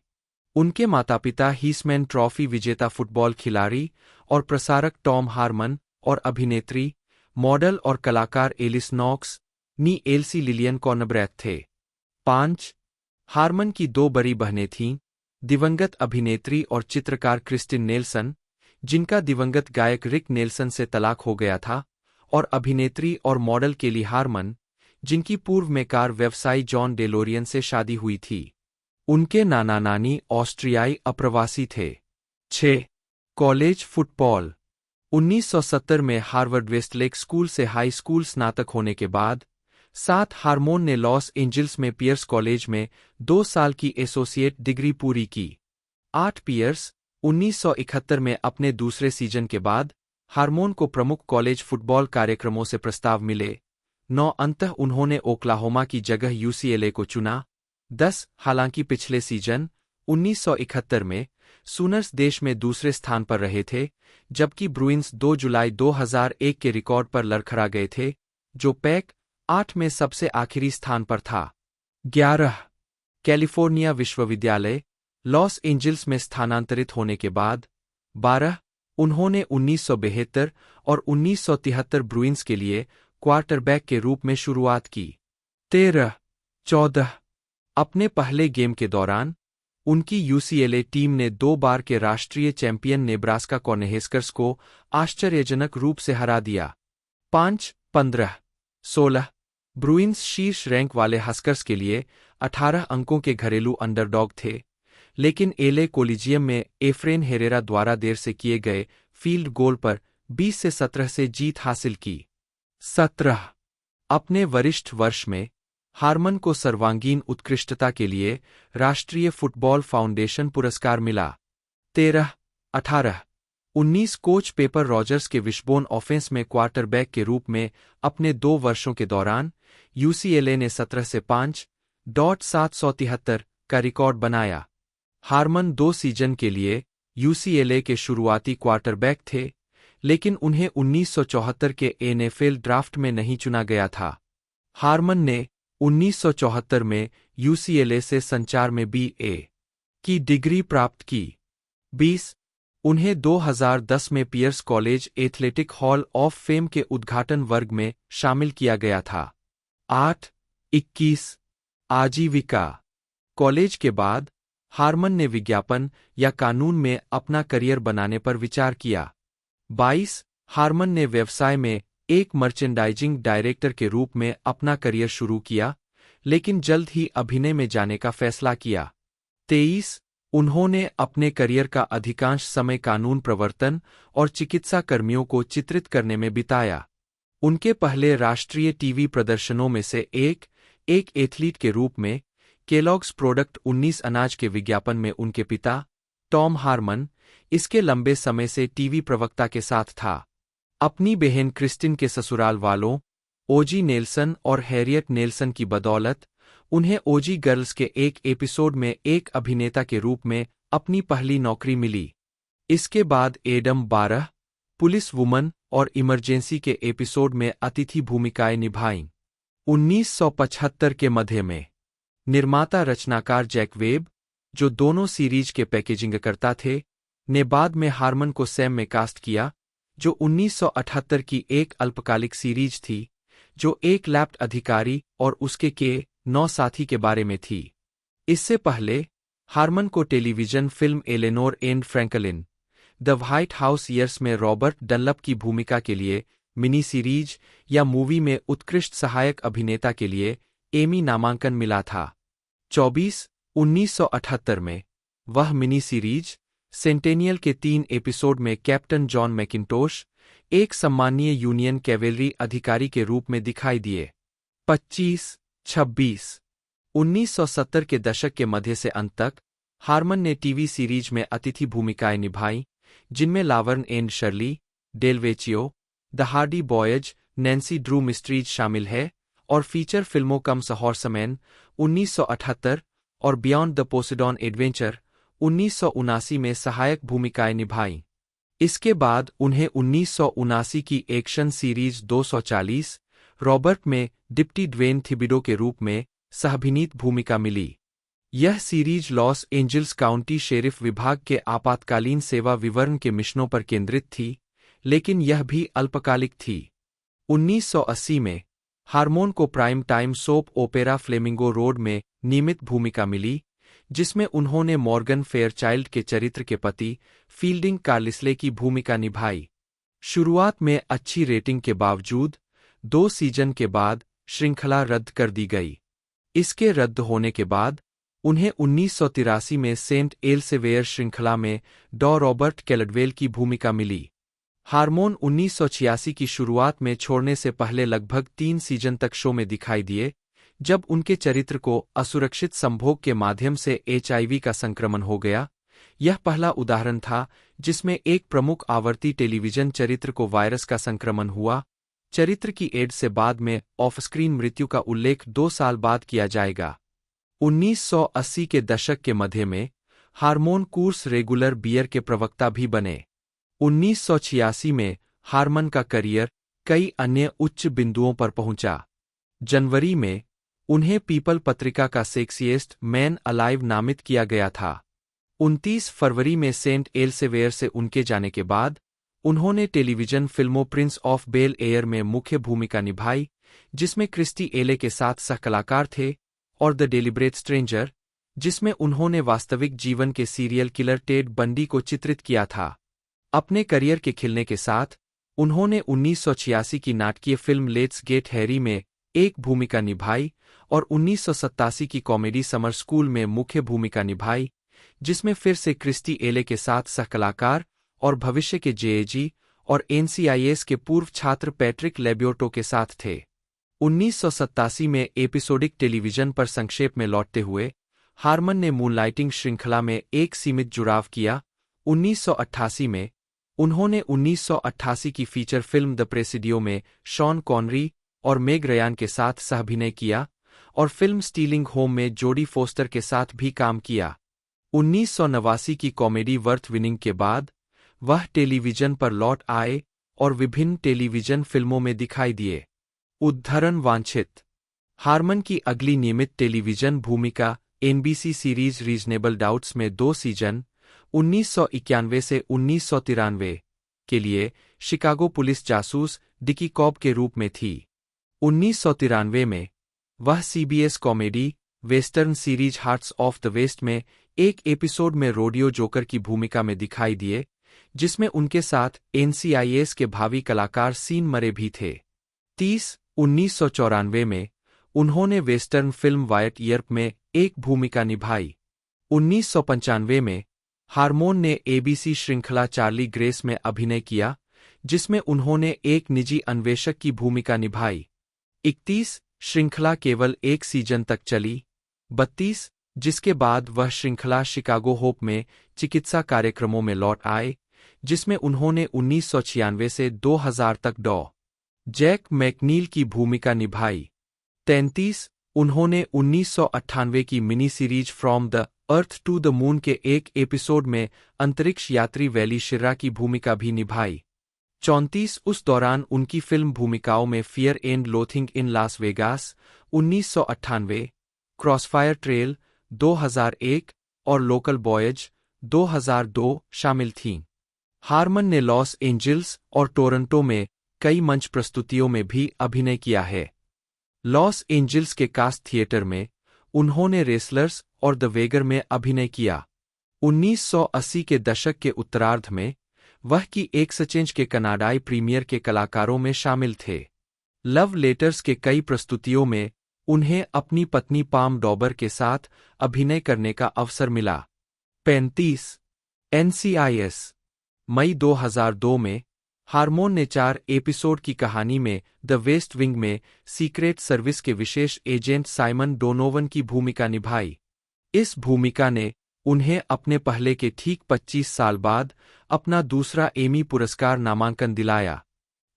उनके माता-पिता हीसमैन ट्रॉफी विजेता फुटबॉल खिलाड़ी और प्रसारक टॉम हार्मन और अभिनेत्री, मॉडल और कलाकार एलिस नॉक्स नी एल्सी लिलियन कॉर्नब्रैथ थे। 5 हार्मन की 2 बड़ी बहनें थीं, दिवंगत अभिनेत्री और चित्रकार क्रिस्टिन नेल्सन, जिनका दिवंगत गायक रिक नेल्सन से तलाक हो गया था, और अभिनेत्री और मॉडल केली हार्मन, जिनकी पूर्व में कार व्यवसायी जॉन डेलोरियन से शादी हुई थी। उनके नाना-नानी ऑस्ट्रियाई अप्रवासी थे। 6 कॉलेज फुटबॉल। 1970 में हार्वर्ड वेस्टलेक स्कूल से हाई स्कूल स्नातक होने के बाद 7 हार्मोन ने लॉस एंजल्स में पियर्स कॉलेज में 2 साल की एसोसिएट डिग्री पूरी की। 8 पियर्स 1971 में अपने दूसरे सीजन के बाद हार्मोन को प्रमुख कॉलेज फुटबॉल कार्यक्रमों से प्रस्ताव मिले। 9 अंततः उन्होंने ओक्लाहोमा की जगह यूसीएलए को चुना। 10 हालांकि पिछले सीजन 1971 में सूनर्स देश में दूसरे स्थान पर रहे थे, जबकि ब्रुइंस 2 जुलाई 2001 के रिकॉर्ड पर लड़खड़ा गए थे, जो पैक 8 में सबसे आखिरी स्थान पर था। 11 कैलिफोर्निया विश्वविद्यालय, लॉस एंजल्स में स्थानांतरित होने के बाद। 12 उन्होंने 1972 और 1973 ब्रुइंस के लिए क्वार्टरबैक के रूप में शुरुआत की। 13-14 अपने पहले गेम के दौरान उनकी यूसीएलए टीम ने 2 बार के राष्ट्रीय चैंपियन नेब्रास्का कॉर्नहुस्कर्स को आश्चर्यजनक रूप से हरा दिया। 5-15-16 ब्रुइंस शीर्ष रैंक वाले हस्कर्स के लिए 18 अंकों के घरेलू अंडरडॉग थे, लेकिन एले कोलिजियम में एफ्रेन हेरेरा द्वारा देर से किए गए फील्ड गोल पर 20-17 से जीत हासिल की। 17 अपने वरिष्ठ वर्ष में हार्मन को सर्वांगीण उत्कृष्टता के लिए राष्ट्रीय फुटबॉल फाउंडेशन पुरस्कार मिला। 13-18-19 कोच पेपर रॉजर्स के विशबोन ऑफेंस में क्वार्टरबैक के रूप में अपने 2 वर्षों के दौरान यूसीएलए ने 17 से 5.773 का रिकॉर्ड बनाया। हार्मन 2 सीजन के लिए यूसीएलए के शुरुआती क्वार्टरबैक थे, लेकिन उन्हें 1974 के एनएफएल ड्राफ्ट में नहीं चुना गया था। हार्मन ने 1974 में यूसीएलए से संचार में BA की डिग्री प्राप्त की। 20 उन्हें 2010 में Pierce College athletic hall of fame के उद्घाटन वर्ग में शामिल किया गया था। 8-21 आजीविका। कॉलेज के बाद हार्मन ने विज्ञापन या कानून में अपना करियर बनाने पर विचार किया। 22 हार्मन ने व्यवसाय में एक मर्चेंडाइजिंग डायरेक्टर के रूप में अपना करियर शुरू किया, लेकिन जल्द ही अभिनय में जाने का फैसला किया। 23 उन्होंने अपने करियर का अधिकांश समय कानून प्रवर्तन और चिकित्सा कर्मियों को चित्रित करने में बिताया। उनके पहले राष्ट्रीय टीवी प्रदर्शनों में से एक एथलीट के रूप में केलॉग्स प्रोडक्ट 19 अनाज के विज्ञापन में उनके पिता टॉम हार्मन इसके लंबे समय से टीवी प्रवक्ता के साथ था। अपनी बहन क्रिस्टिन के ससुराल वालों ओजी नेल्सन और हैरियट नेल्सन की बदौलत उन्हें ओजी गर्ल्स के एक एपिसोड में एक अभिनेता के रूप में अपनी पहली नौकरी मिली। इसके बाद एडम 12 पुलिस वुमन और इमरजेंसी के एपिसोड में अतिथि भूमिकाएं निभाईं। 1975 के मध्य में निर्माता रचनाकार जैक वेब, जो दोनों सीरीज के पैकेजिंग करता थे, ने बाद में हार्मन को सैम में कास्ट किया। जो 1978 की एक अल्पकालिक सीरीज थी जो एक लैप्ड अधिकारी और उसके के 9 साथी के बारे में थी। इससे पहले हार्मन को television film Eleanor and Franklin the white house years में रॉबर्ट डनलप की भूमिका के लिए मिनी सीरीज या मूवी में उत्कृष्ट सहायक अभिनेता के लिए एमी नामांकन मिला था। 1978 में वह मिनी सीरीज सेंटेनियल के 3 एपिसोड में कैप्टन जॉन मैकिन्टोश, एक सम्मानीय यूनियन कैवेलरी अधिकारी के रूप में दिखाई दिए। 26 1970 के दशक के मध्य से अंत तक हार्मन ने टीवी सीरीज में अतिथि भूमिकाएं निभाई, जिनमें Laverne and Shirley, Delvecchio, the Hardy Boys, Nancy Drew Mysteries शामिल है, और फीचर फिल्मों कम्स अ हॉर्समैन 1978 और बियॉन्ड द पोसेडॉन एडवेंचर 1979 में सहायक भूमिकाएं निभाईं। इसके बाद उन्हें 1979 की एक्शन सीरीज 240 रॉबर्ट में डिप्टी ड्वेन थिबिडो के रूप में सहअभिनीत भूमिका मिली। यह series Los Angeles county sheriff विभाग के आपातकालीन सेवा विवरण के मिशनों पर केंद्रित थी, लेकिन यह भी अल्पकालिक थी। 1980 में हार्मोन को prime time soap opera flamingo road में नियमित भूमिका मिली, जिसमें उन्होंने मॉर्गन फेयरचाइल्ड के चरित्र के पति फील्डिंग कार्लिस्ले की भूमिका निभाई। शुरुआत में अच्छी रेटिंग के बावजूद 2 सीजन के बाद श्रृंखला रद्द कर दी गई। इसके रद्द होने के बाद उन्हें 1983 में सेंट एल्सेवियर श्रृंखला में डॉ रॉबर्ट कैलडवेल की भूमिका मिली। हार्मोन 1986 की शुरुआत में छोड़ने से पहले लगभग 3 सीजन तक शो में दिखाई दिए, जब उनके चरित्र को असुरक्षित संभोग के माध्यम से एचआईवी का संक्रमण हो गया। यह पहला उदाहरण था जिसमें एक प्रमुख आवर्ती टेलीविजन चरित्र को वायरस का संक्रमण हुआ। चरित्र की एड्स से बाद में ऑफ-स्क्रीन मृत्यु का उल्लेख 2 साल बाद किया जाएगा। 1980 के दशक के मध्य में हार्मोन कूर्स रेगुलर बियर के प्रवक्ता भी बने। 1986 में हार्मन का करियर कई अन्य उच्च बिंदुओं पर पहुंचा। जनवरी में उन्हें पीपल पत्रिका का सेक्सिएस्ट मैन अलाइव नामित किया गया था। 29 फरवरी में सेंट एल्सेवियर से उनके जाने के बाद उन्होंने टेलीविजन फिल्मों प्रिंस ऑफ बेल एयर में मुख्य भूमिका निभाई, जिसमें क्रिस्टी एले के साथ सहकलाकार थे, और द डेलिब्रेट स्ट्रेंजर, जिसमें उन्होंने वास्तविक जीवन के सीरियल किलर टेड बंडी को चित्रित किया था। अपने करियर के खिलने के साथ उन्होंने 1986 की नाटकीय फिल्म लेट्स गेट हैरी में एक भूमिका निभाई और 1987 की कॉमेडी समर स्कूल में मुख्य भूमिका निभाई, जिसमें फिर से क्रिस्टी एले के साथ सहकलाकार और भविष्य के जेएजी और एनसीआईएस के पूर्व छात्र पैट्रिक लेब्योटो के साथ थे। 1987 में एपिसोडिक टेलीविजन पर संक्षेप में लौटते हुए हार्मन ने मूनलाइटिंग श्रृंखला में एक सीमित जुड़ाव किया। 1988 में उन्होंने 1988 की फीचर फिल्म द प्रेसिडियो में शॉन कॉनरी और मेग रयान के साथ सहअभिनय किया और फिल्म स्टीलिंग होम में जोडी फोस्टर के साथ भी काम किया। 1989 की कॉमेडी वर्थ विनिंग के बाद वह टेलीविजन पर लौट आए और विभिन्न टेलीविजन फिल्मों में दिखाई दिए। उद्धरण वांछित हार्मन की अगली नियमित टेलीविजन भूमिका एनबीसी सीरीज रीजनेबल डाउट्स में 2 सीजन 1991 से 1993 के लिए शिकागो पुलिस जासूस डिकी कॉब के रूप में थी। 1993 में वह CBS comedy western series Hearts of the West में एक एपिसोड में रोडियो जोकर की भूमिका में दिखाई दिए, जिसमें उनके साथ एनसीआईएस के भावी कलाकार सीन मरे भी थे। 1994 में उन्होंने वेस्टर्न फिल्म वायट ईयर्प में एक भूमिका निभाई। 1995 में हार्मोन ने एबीसी श्रृंखला चार्ली ग्रेस में अभिनय किया, जिसमें उन्होंने एक निजी अन्वेषक की भूमिका निभाई। 31 श्रृंखला केवल 1 सीजन तक चली। 32 जिसके बाद वह श्रृंखला शिकागो होप में चिकित्सा कार्यक्रमों में लौट आए, जिसमें उन्होंने 1996 से 2000 तक डॉ. जैक मैकनील की भूमिका निभाई। 33 उन्होंने 1998 की mini series from the earth to the moon के एक एपिसोड में अंतरिक्ष यात्री वैली शिर्रा की भूमिका भी निभाई। 34 उस दौरान उनकी फिल्म भूमिकाओं में fear and Loathing in Las Vegas 1998, crossfire trail 2001 और लोकल बॉयज 2002 शामिल थीं। हारमन ने लॉस एंजिल्स और टोरंटो में कई मंच प्रस्तुतियों में भी अभिनय किया है। लॉस एंजिल्स के कास्ट थिएटर में उन्होंने रेसलर्स और द वेगर में अभिनय किया। 1980 के दशक के उत्तरार्ध में वह की एक्सचेंज के कनाडाई प्रीमियर के कलाकारों में शामिल थे। लव लेटर्स के कई प्रस्तुतियों में उन्हें अपनी पत्नी पाम डॉबर के साथ अभिनय करने का अवसर मिला। 35 NCIS मई 2002 में हारमोन ने 4 एपिसोड की कहानी में द वेस्ट विंग में सीक्रेट सर्विस के विशेष एजेंट साइमन डोनोवन की भूमिका निभाई। इस भूमिका ने उन्हें अपने पहले के ठीक 25 साल बाद अपना दूसरा एमी पुरस्कार नामांकन दिलाया।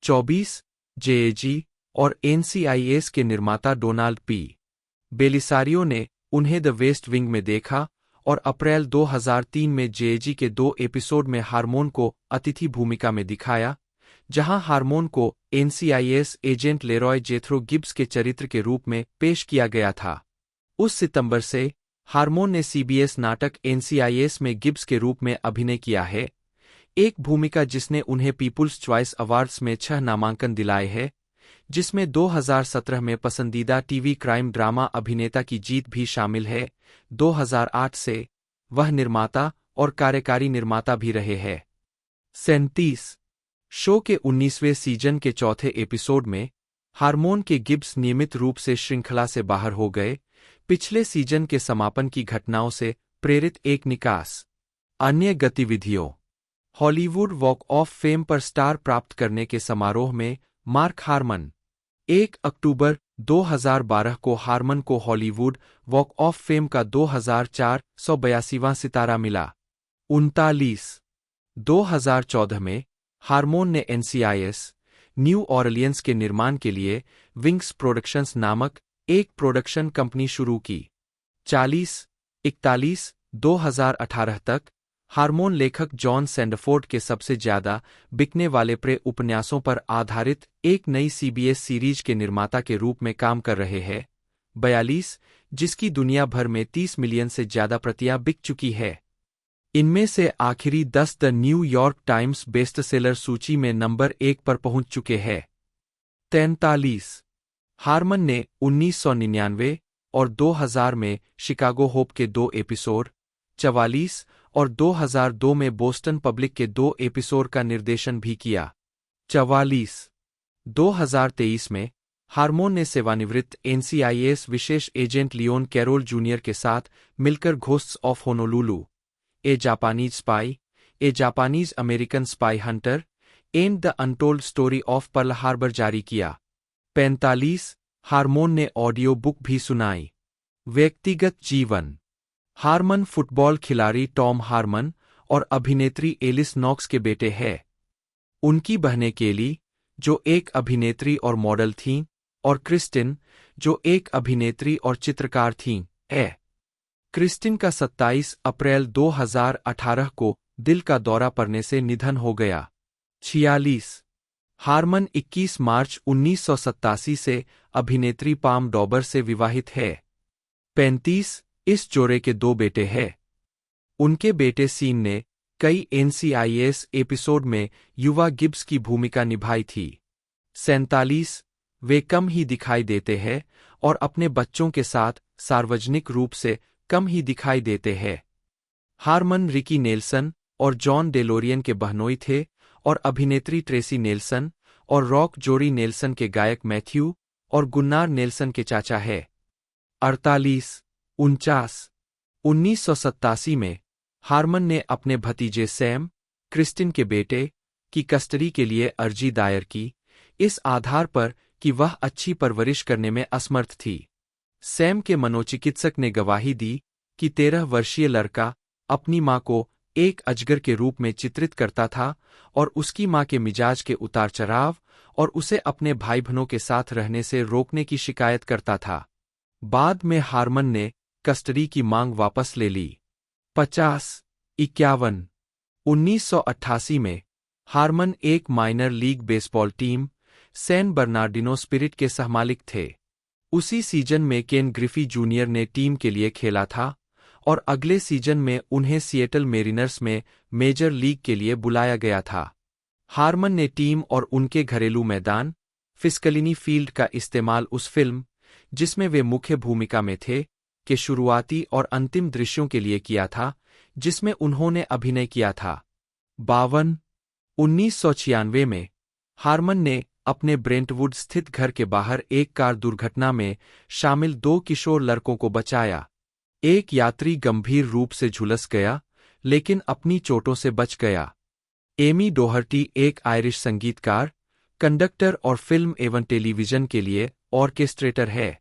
24 JAG और NCIS के निर्माता डोनाल्ड P. बेलिसारियो ने उन्हें द वेस्ट विंग में देखा और अप्रैल 2003 में JAG के 2 एपिसोड में हारमोन को अतिथि भूमिका में दिखाया, जहां हारमोन को NCIS एजेंट लेरॉय जेथरो गिब्स के चरित्र के रूप में पेश किया गया था। उस सितंबर से हारमोन ने CBS नाटक NCIS में गिब्स के रूप में अभिनय किया है, एक भूमिका जिसने उन्हें पीपुल्स चॉइस अवार्ड्स में 6 नामांकन दिलाए हैं, जिसमें 2017 में पसंदीदा टीवी क्राइम ड्रामा अभिनेता की जीत भी शामिल है। 2008 से वह निर्माता और कार्यकारी निर्माता भी रहे हैं। 37 शो के 19वें सीजन के चौथे एपिसोड में हारमोन के गिब्स नियमित रूप से श्रृंखला से बाहर हो गए, पिछले सीजन के समापन की घटनाओं से प्रेरित एक निकास। अन्य गतिविधियों हॉलीवुड वॉक ऑफ फेम पर स्टार प्राप्त करने के समारोह में मार्क हारमन। 1 अक्टूबर 2012 को हारमन को हॉलीवुड वॉक ऑफ फेम का 2482वां सितारा मिला। 39 2014 में हारमोन ने NCIS न्यू ऑरलियंस के निर्माण के लिए विंग्स प्रोडक्शंस नामक एक प्रोडक्शन कंपनी शुरू की। 41 2018 तक हारमोन लेखक जॉन सैंडफोर्ड के सबसे ज्यादा बिकने वाले प्रे उपन्यासों पर आधारित एक नई CBS सीरीज के निर्माता के रूप में काम कर रहे हैं। 42 जिसकी दुनिया भर में 30 मिलियन से ज्यादा प्रतियां बिक चुकी है। इनमें से आखिरी 10 द न्यूयॉर्क टाइम्स बेस्टसेलर सूची में नंबर 1 पर पहुंच चुके हैं। 43 हारमन ने 1999 और 2000 में शिकागो होप के 2 एपिसोड, 44 और 2002 में बोस्टन पब्लिक के 2 एपिसोड का निर्देशन भी किया। 44 2023 में हारमोन ने सेवानिवृत्त NCIS विशेष एजेंट लियोन कैरोल जूनियर के साथ मिलकर ghosts of Honolulu, A Japanese spy, A Japanese American spy Hunter and the untold story of Pearl Harbor जारी किया। 45 हारमोन ने ऑडियो बुक भी सुनाई। व्यक्तिगत जीवन हारमन फुटबॉल खिलाड़ी टॉम हारमन और अभिनेत्री एलिस नॉक्स के बेटे हैं। उनकी बहनें केली, जो एक अभिनेत्री और मॉडल थीं, और क्रिस्टिन, जो एक अभिनेत्री और चित्रकार थीं, है। क्रिस्टिन का 27 अप्रैल 2018 को दिल का दौरा पड़ने से निधन हो गया। 46 हारमन 21 मार्च 1987 से अभिनेत्री पाम डॉबर से विवाहित है। 35 इस जोड़े के 2 बेटे हैं। उनके बेटे सीन ने कई NCIS एपिसोड में युवा गिब्स की भूमिका निभाई थी। 47 वे कम ही दिखाई देते हैं और अपने बच्चों के साथ सार्वजनिक रूप से कम ही दिखाई देते हैं। हारमन रिकी नेल्सन और जॉन डेलोरियन के बहनोई थे और अभिनेत्री ट्रेसी नेल्सन और रॉक जोरी नेल्सन के गायक मैथ्यू और गुन्नार नेल्सन के चाचा है। 48 49 1987 में हारमन ने अपने भतीजे सैम, क्रिस्टिन के बेटे, की कस्टडी के लिए अर्जी दायर की, इस आधार पर कि वह अच्छी परवरिश करने में असमर्थ थी। सैम के मनोचिकित्सक ने गवाही दी कि 13 वर्षीय लड़का अपनी मां को एक अजगर के रूप में चित्रित करता था और उसकी मां के मिजाज के उतार चढ़ाव और उसे अपने भाई बहनों के साथ रहने से रोकने की शिकायत करता था। बाद में हारमन ने कस्टडी की मांग वापस ले ली। 50 51 1988 में हारमन एक minor league baseball team San Bernardino Spirit के सहमालिक थे। उसी सीजन में केन ग्रिफी जूनियर ने टीम के लिए खेला था और अगले सीजन में उन्हें सिएटल मेरिनर्स में मेजर लीग के लिए बुलाया गया था। हार्मन ने टीम और उनके घरेलू मैदान फिस्कलिनी फील्ड का इस्तेमाल उस फिल्म, जिसमें वे मुख्य भूमिका में थे, के शुरुआती और अंतिम दृश्यों के लिए किया था, जिसमें उन्होंने अभिनय किया था। 1996 में हार्मन ने अपने ब्रेंटवुड स्थित घर के बाहर एक कार दुर्घटना में शामिल 2 किशोर लड़कों को बचाया। एक यात्री गंभीर रूप से झुलस गया, लेकिन अपनी चोटों से बच गया। एमी डोहर्टी एक आयरिश संगीतकार, कंडक्टर और फिल्म एवं टेलीविजन के लिए ऑर्केस्ट्रेटर है।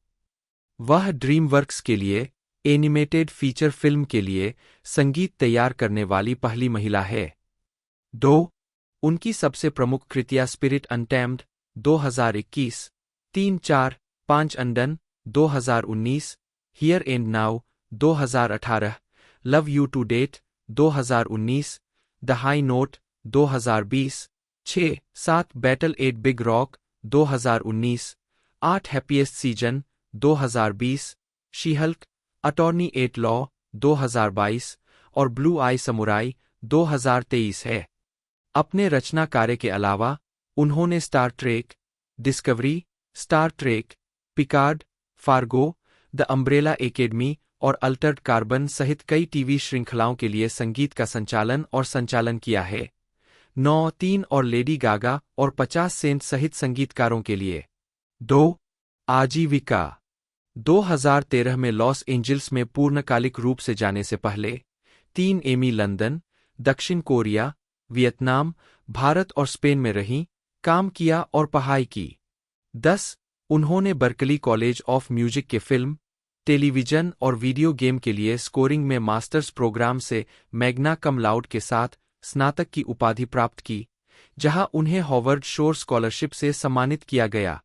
वह ड्रीमवर्क्स के लिए एनिमेटेड फीचर फिल्म के लिए संगीत तैयार करने वाली पहली महिला है। 2. उनकी सबसे प्रमुख कृतियां Spirit Untamed 2021, 3-4, 5 Undone 2019, Here and Now 2018, Love You to Date 2019, the High Note 2020, 6-7 Battle at Big Rock 2019, 8 Happiest Season 2020, She Hulk, Attorney at Law 2022 और ब्लू आई समुराई 2023 है। अपने रचना कार्य के अलावा उन्होंने Star Trek, discovery, Star Trek, Picard, Fargo, the umbrella academy और Altered carbon सहित कई टीवी श्रृंखलाओं के लिए संगीत का संचालन किया है। 9-3 और लेडी गागा और 50 सेंट सहित संगीतकारों के लिए। 2. आजीविका 2013 में लॉस एंजिल्स में पूर्णकालिक रूप से जाने से पहले 3 एमी लंदन, दक्षिण कोरिया, वियतनाम, भारत और स्पेन में रहीं, काम किया और पढ़ाई की। 10. उन्होंने बर्कली कॉलेज ऑफ म्यूजिक के फिल्म, टेलीविजन और वीडियो गेम के लिए स्कोरिंग में मास्टर्स प्रोग्राम से मैग्ना कम लाउड के साथ स्नातक की उपाधि प्राप्त की, जहां उन्हें हॉवर्ड शोर स्कॉलरशिप से सम्मानित किया गया।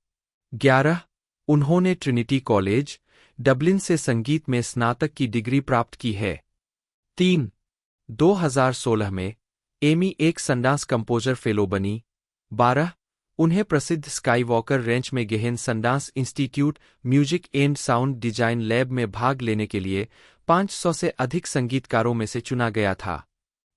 11. उन्होंने ट्रिनिटी कॉलेज, डबलिन से संगीत में स्नातक की डिग्री प्राप्त की है। 3. 2016 में एमी एक संडांस कंपोजर फेलो बनी। 12. उन्हें प्रसिद्ध स्काईवॉकर रेंच में गहन Sundance Institute music and sound design lab में भाग लेने के लिए 500 से अधिक संगीतकारों में से चुना गया था।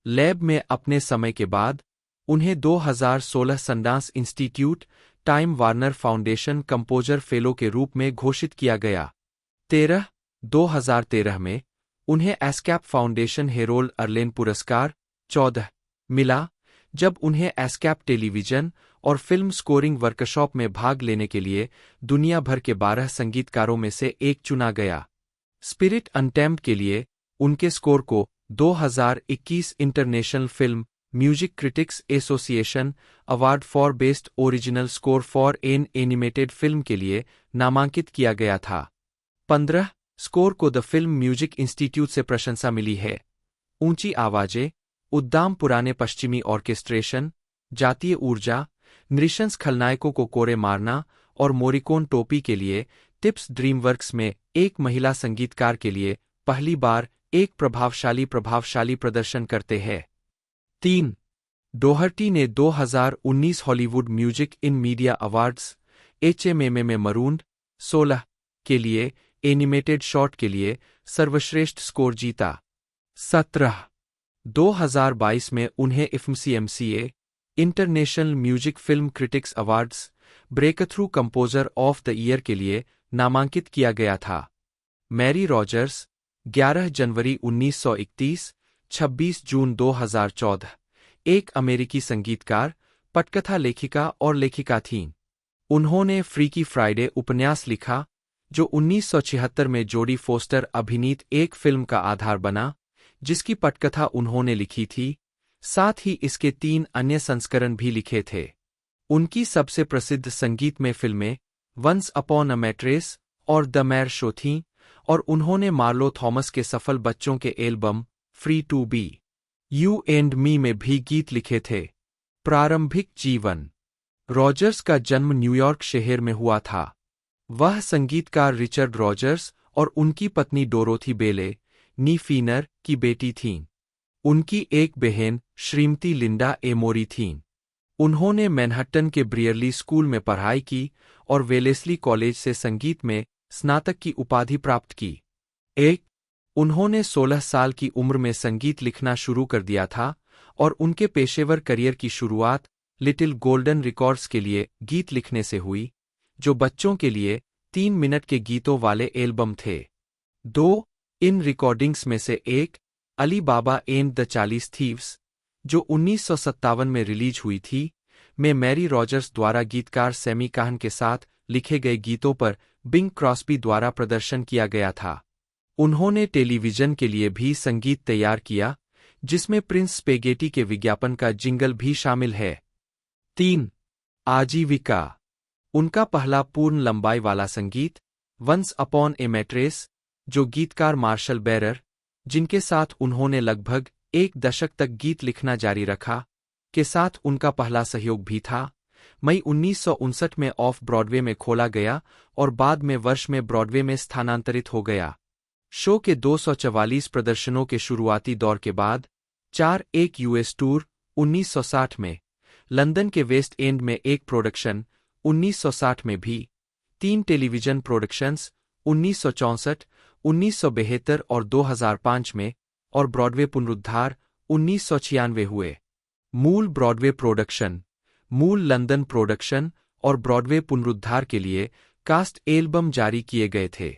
लैब में अपने समय के बाद उन्हें 2016 Sundance Institute Time Warner Foundation composer fellow के रूप में घोषित किया गया। 13. 2013 में उन्हें एस्कैप फाउंडेशन हेरोल्ड अर्लेन पुरस्कार 14 मिला, जब उन्हें एस्कैप टेलीविजन और फिल्म स्कोरिंग वर्कशॉप में भाग लेने के लिए दुनिया भर के 12 संगीतकारों में से एक चुना गया। स्पिरिट अनटैम्ड के लिए उनके स्कोर को 2021 international film music critics association award for best original score for an animated film के लिए नामांकित किया गया था। 15. स्कोर को द फिल्म म्यूजिक इंस्टीट्यूट से प्रशंसा मिली है। ऊंची आवाजें, उद्दाम पुराने पश्चिमी ऑर्केस्ट्रेशन, जातीय ऊर्जा, नृशंस खलनायकों को कोरे मारना और मोरिकोन टोपी के लिए टिप्स ड्रीमवर्क्स में एक महिला संगीतकार के लिए पहली बार एक प्रभावशाली प्रदर्शन करते हैं। 3. डोहर्टी ने 2019 Hollywood music in media awards HMM में मरून्ड 16 के लिए एनिमेटेड शॉर्ट के लिए सर्वश्रेष्ठ स्कोर जीता। 17. 2022 में उन्हें IFMCMCA international music film critics awards breakthrough composer of the year के लिए नामांकित किया गया था। मैरी रॉजर्स 11 जनवरी 1931, 26 जून 2014 एक अमेरिकी संगीतकार, पटकथा लेखिका और लेखिका थीं। उन्होंने फ्रीकी फ्राइडे उपन्यास लिखा, जो 1976 में जोडी फोस्टर अभिनीत एक फिल्म का आधार बना, जिसकी पटकथा उन्होंने लिखी थी। साथ ही इसके 3 अन्य संस्करण भी लिखे थे। उनकी सबसे प्रसिद्ध संगीतमय फिल्में वंस अपॉन अ मैट्रेस और द मैर शो थीं, और उन्होंने मार्लो थॉमस के सफल बच्चों के album free to be you and me में भी गीत लिखे थे। प्रारंभिक जीवन। रॉजर्स का जन्म न्यूयॉर्क शहर में हुआ था। वह संगीतकार रिचर्ड रॉजर्स और उनकी पत्नी डोरोथी बेले नी फीनर की बेटी थीं। उनकी एक बहन श्रीमती लिंडा एमोरी थीं। उन्होंने मैनहट्टन के ब्रियरली स्कूल में पढ़ाई की और वेलेस्ली कॉलेज से संगीत में स्नातक की उपाधि प्राप्त की। 1. उन्होंने 16 साल की उम्र में संगीत लिखना शुरू कर दिया था और उनके पेशेवर करियर की शुरुआत लिटिल गोल्डन रिकॉर्ड्स के लिए गीत लिखने से हुई, जो बच्चों के लिए 3 मिनट के गीतों वाले एल्बम थे। 2 इन रिकॉर्डिंग्स में से एक, अली बाबा एंड द 40 थीव्स, जो 1957 में रिलीज हुई थी, में मैरी रॉजर्स द्वारा गीतकार सैमी काहन के साथ लिखे गए गीतों पर बिंग क्रॉस्बी द्वारा प्रदर्शन किया गया था। उन्होंने टेलीविजन के लिए भी संगीत तैयार किया, जिसमें प्रिंस स्पेगेटी के विज्ञापन का जिंगल भी शामिल है। 3 आजीविका, उनका पहला पूर्ण लंबाई वाला संगीत, वंस अपॉन ए मैट्रेस, जो गीतकार मार्शल बेरर, जिनके साथ उन्होंने लगभग 1 दशक तक गीत लिखना जारी रखा, के साथ उनका पहला सहयोग भी था, मई 1959 में ऑफ ब्रॉडवे में खोला गया और बाद में वर्ष में ब्रॉडवे में स्थानांतरित हो गया। शो के 244 प्रदर्शनों के शुरुआती दौर के बाद 4 यूएस टूर 1960 में, लंदन के वेस्ट एंड में एक प्रोडक्शन 1960 में भी, 3 टेलीविजन प्रोडक्शंस 1964, 1972 और 2005 में, और ब्रॉडवे पुनरुद्धार 1996 हुए। मूल ब्रॉडवे प्रोडक्शन, मूल लंदन प्रोडक्शन और ब्रॉडवे पुनरुद्धार के लिए कास्ट एल्बम जारी किए गए थे।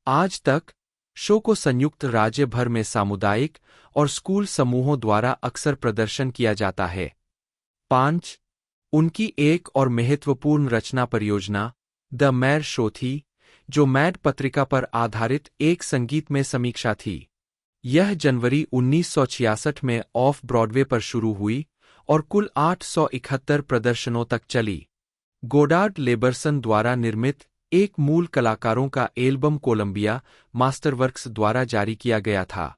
आज तक शो को संयुक्त राज्य भर में सामुदायिक और स्कूल समूहों द्वारा अक्सर प्रदर्शन किया जाता है। 5 उनकी एक और महत्वपूर्ण रचना परियोजना द मैर शो थी, जो मैड पत्रिका पर आधारित एक संगीतमय समीक्षा थी। यह जनवरी 1966 में ऑफ ब्रॉडवे पर शुरू हुई और कुल 871 प्रदर्शनों तक चली। गोडार्ड लेबरसन द्वारा निर्मित एक मूल कलाकारों का एल्बम कोलंबिया मास्टरवर्क्स द्वारा जारी किया गया था।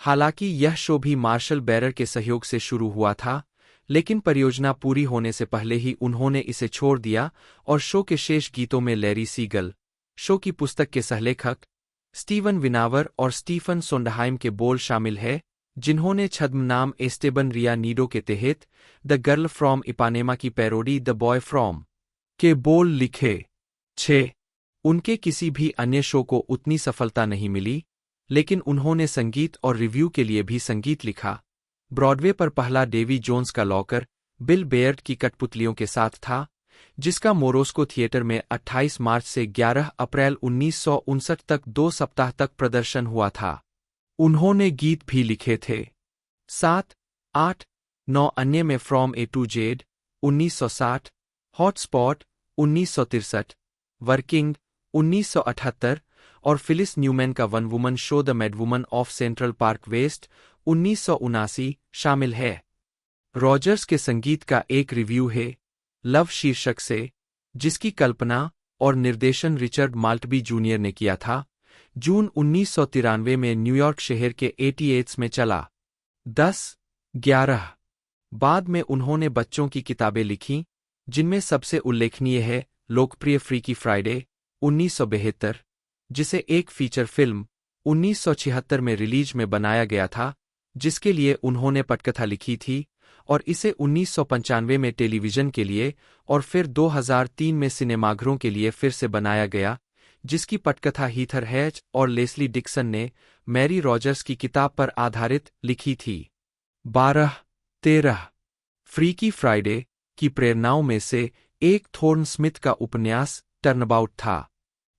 हालांकि यह शो भी मार्शल बेरर के सहयोग से शुरू हुआ था, लेकिन परियोजना पूरी होने से पहले ही उन्होंने इसे छोड़ दिया और शो के शेष गीतों में लैरी सीगल, शो की पुस्तक के सहलेखक, स्टीवन विनावर और स्टीफन सोंडहाइम के बोल शामिल है, जिन्होंने छद्म नाम एस्टेबन रिया नीडो के तहत द गर्ल फ्रॉम इपानेमा की पैरोडी द बॉय फ्रॉम के बोल लिखे। 6 उनके किसी भी अन्य शो को उतनी सफलता नहीं मिली, लेकिन उन्होंने संगीत और रिव्यू के लिए भी संगीत लिखा। ब्रॉडवे पर पहला डेवी जोन्स का लॉकर बिल बेयर्ड की कठपुतलियों के साथ था, जिसका मोरोस्को थिएटर में 28 मार्च से 11 अप्रैल 1959 तक 2 सप्ताह तक प्रदर्शन हुआ था। उन्होंने गीत भी लिखे थे। 7, 8, 9 अन्य में from A to Z 1960, hotspot 1963, working 1978 और फिलिस न्यूमैन का one woman show the mad woman of Central Park West 1979 शामिल है। रॉजर्स के संगीत का एक रिव्यू है, लव शीर्षक से, जिसकी कल्पना और निर्देशन रिचर्ड माल्टबी जूनियर ने किया था, जून 1993 में न्यूयॉर्क शहर के 88 में चला। 10, 11 बाद में उन्होंने बच्चों की किताबें लिखीं, जिनमें सबसे उल्लेखनीय है लोकप्रिय फ्रीकी फ्राइडे 1972, जिसे एक फीचर फिल्म 1976 में रिलीज में बनाया गया था, जिसके लिए उन्होंने पटकथा लिखी थी, और इसे 1995 में टेलीविजन के लिए और फिर 2003 में सिनेमाघरों के लिए फिर से बनाया गया, जिसकी पटकथा हीथर हैच और लेस्ली डिक्सन ने मैरी रॉजर्स की किताब पर आधारित लिखी थी। 12, 13 फ्रीकी फ्राइडे की प्रेरणाओं में से एक थॉर्न स्मिथ का उपन्यास टर्नअबाउट था।